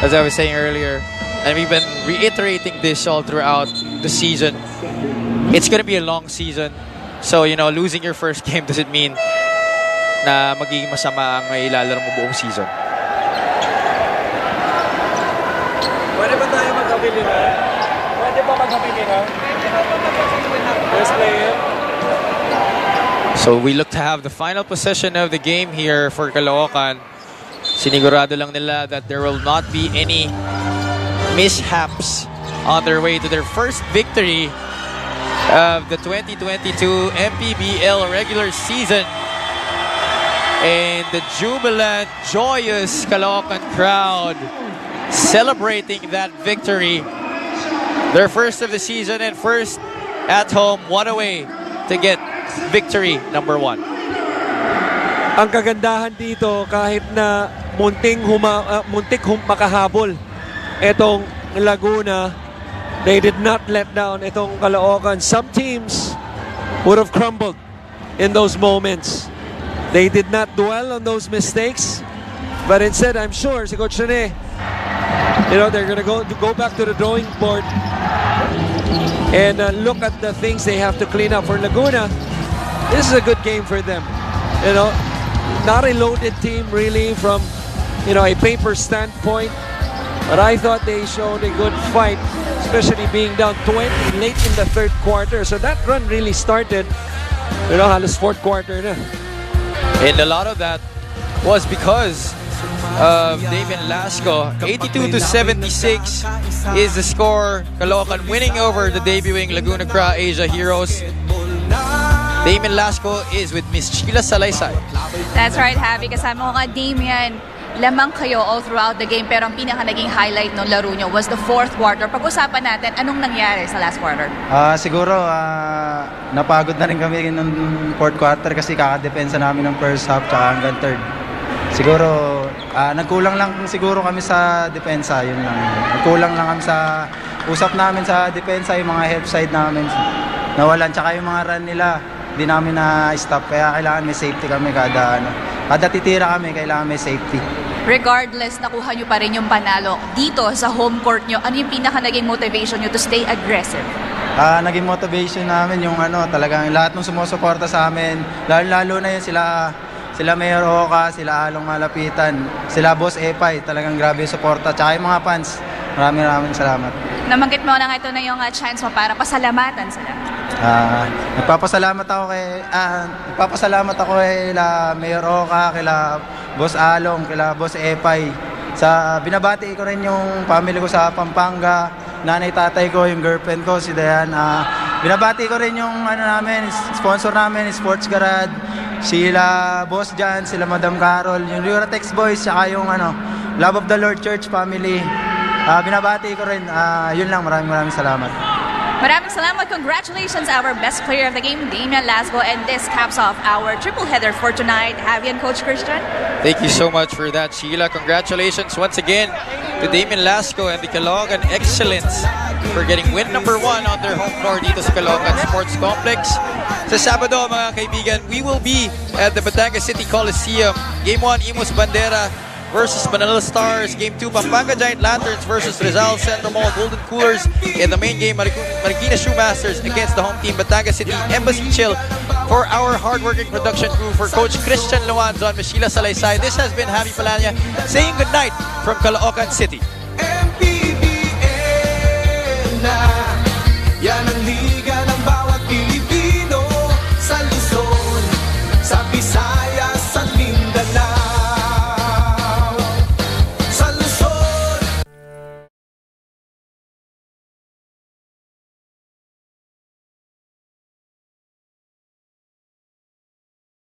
As I was saying earlier, and we've been reiterating this all throughout the season. It's going to be a long season. So, you know, losing your first game doesn't mean na magiging masama ang ilalaro mo buong season. Pwede ba tayo magkabili na? Pwede ba magkabili na? First player. So we look to have the final possession of the game here for Caloocan. Sinigurado lang nila that there will not be any mishaps on their way to their first victory of the 2022 Mpbl regular season. And the jubilant, joyous Caloocan crowd celebrating that victory. Their first of the season and first at home. What a way to get victory number 1. Ang kagandahan dito, kahit na muntik makahabol itong Laguna, they did not let down itong Caloocan. Some teams would have crumbled in those moments. They did not dwell on those mistakes, but instead, I'm sure si Coach Rene, they're gonna go back to the drawing board and look at the things they have to clean up. For Laguna, this is a good game for them. Not a loaded team really from a paper standpoint, but I thought they showed a good fight, especially being down 20 late in the third quarter. So that run really started, halos fourth quarter na. And a lot of that was because of David Lasco. 82-76 is the score. Caloocan winning over the debuting Laguna Cra Asia Heroes. Damien Lasco is with Miss Sheila Salaysay. That's right, Javi. Kasama ko nga, Damien. Lamang kayo all throughout the game, pero ang pinaka naging highlight ng laro nyo was the fourth quarter. Pag-usapan natin, anong nangyari sa last quarter? Siguro, napagod na rin kami ng fourth quarter kasi kakadepensa namin ng first half tsaka hanggang third. Siguro, nagkulang lang siguro kami sa depensa, yun lang. Nagkulang lang kami sa usap namin sa depensa, yung mga help side namin. Nawalan, tsaka yung mga run nila, hindi namin na-stop. Kaya kailangan may safety kami kada titira kami, kailangan may safety. Regardless, nakuha nyo pa rin yung panalo dito sa home court nyo. Ano yung pinaka naging motivation nyo to stay aggressive? Naging motivation namin yung talagang lahat ng sumusuporta sa amin. Lalo na yun sila Mayor Oka, sila Along Malapitan, sila Boss Epay, talagang grabe yung suporta. Tsaka yung mga fans, maraming salamat. Namanggit mo na nga ito na yung chance mo para pasalamatan sila. Nagpapasalamat ako kay Mayor Oka, kila Boss Along, kila Boss Epay. Binabati ko rin yung family ko sa Pampanga, nanay tatay ko, yung girlfriend ko si Dayan. Binabati ko rin yung sponsor namin, Sports Garage, sila Boss Jan, sila Madam Carol, yung Ruratex Boys, saka yung Love of the Lord Church family. Binabati ko rin. Yun lang, maraming salamat. Maraming salamat. Congratulations, our best player of the game, Damien Lasco. And this caps off our triple header for tonight. Javi and Coach Christian. Thank you so much for that, Sheila. Congratulations once again to Damien Lasco and the Caloocan Excellence for getting win number 1 on their home floor dito sa Caloocan Sports Complex. Sa Sabado, mga kaibigan, we will be at the Batangas City Coliseum. Game 1, Imus Bandera versus Manila Stars. Game 2, Pampanga Giant Lanterns versus Rizal Centro Mall Golden Coolers. In the main game, Marikina Shoemasters against the home team, Batangas City Embassy Chill. For our hardworking production crew, for Coach Christian Luanzon, Miss Sheila Salaysay, this has been Javi Palanya saying goodnight from Caloocan City.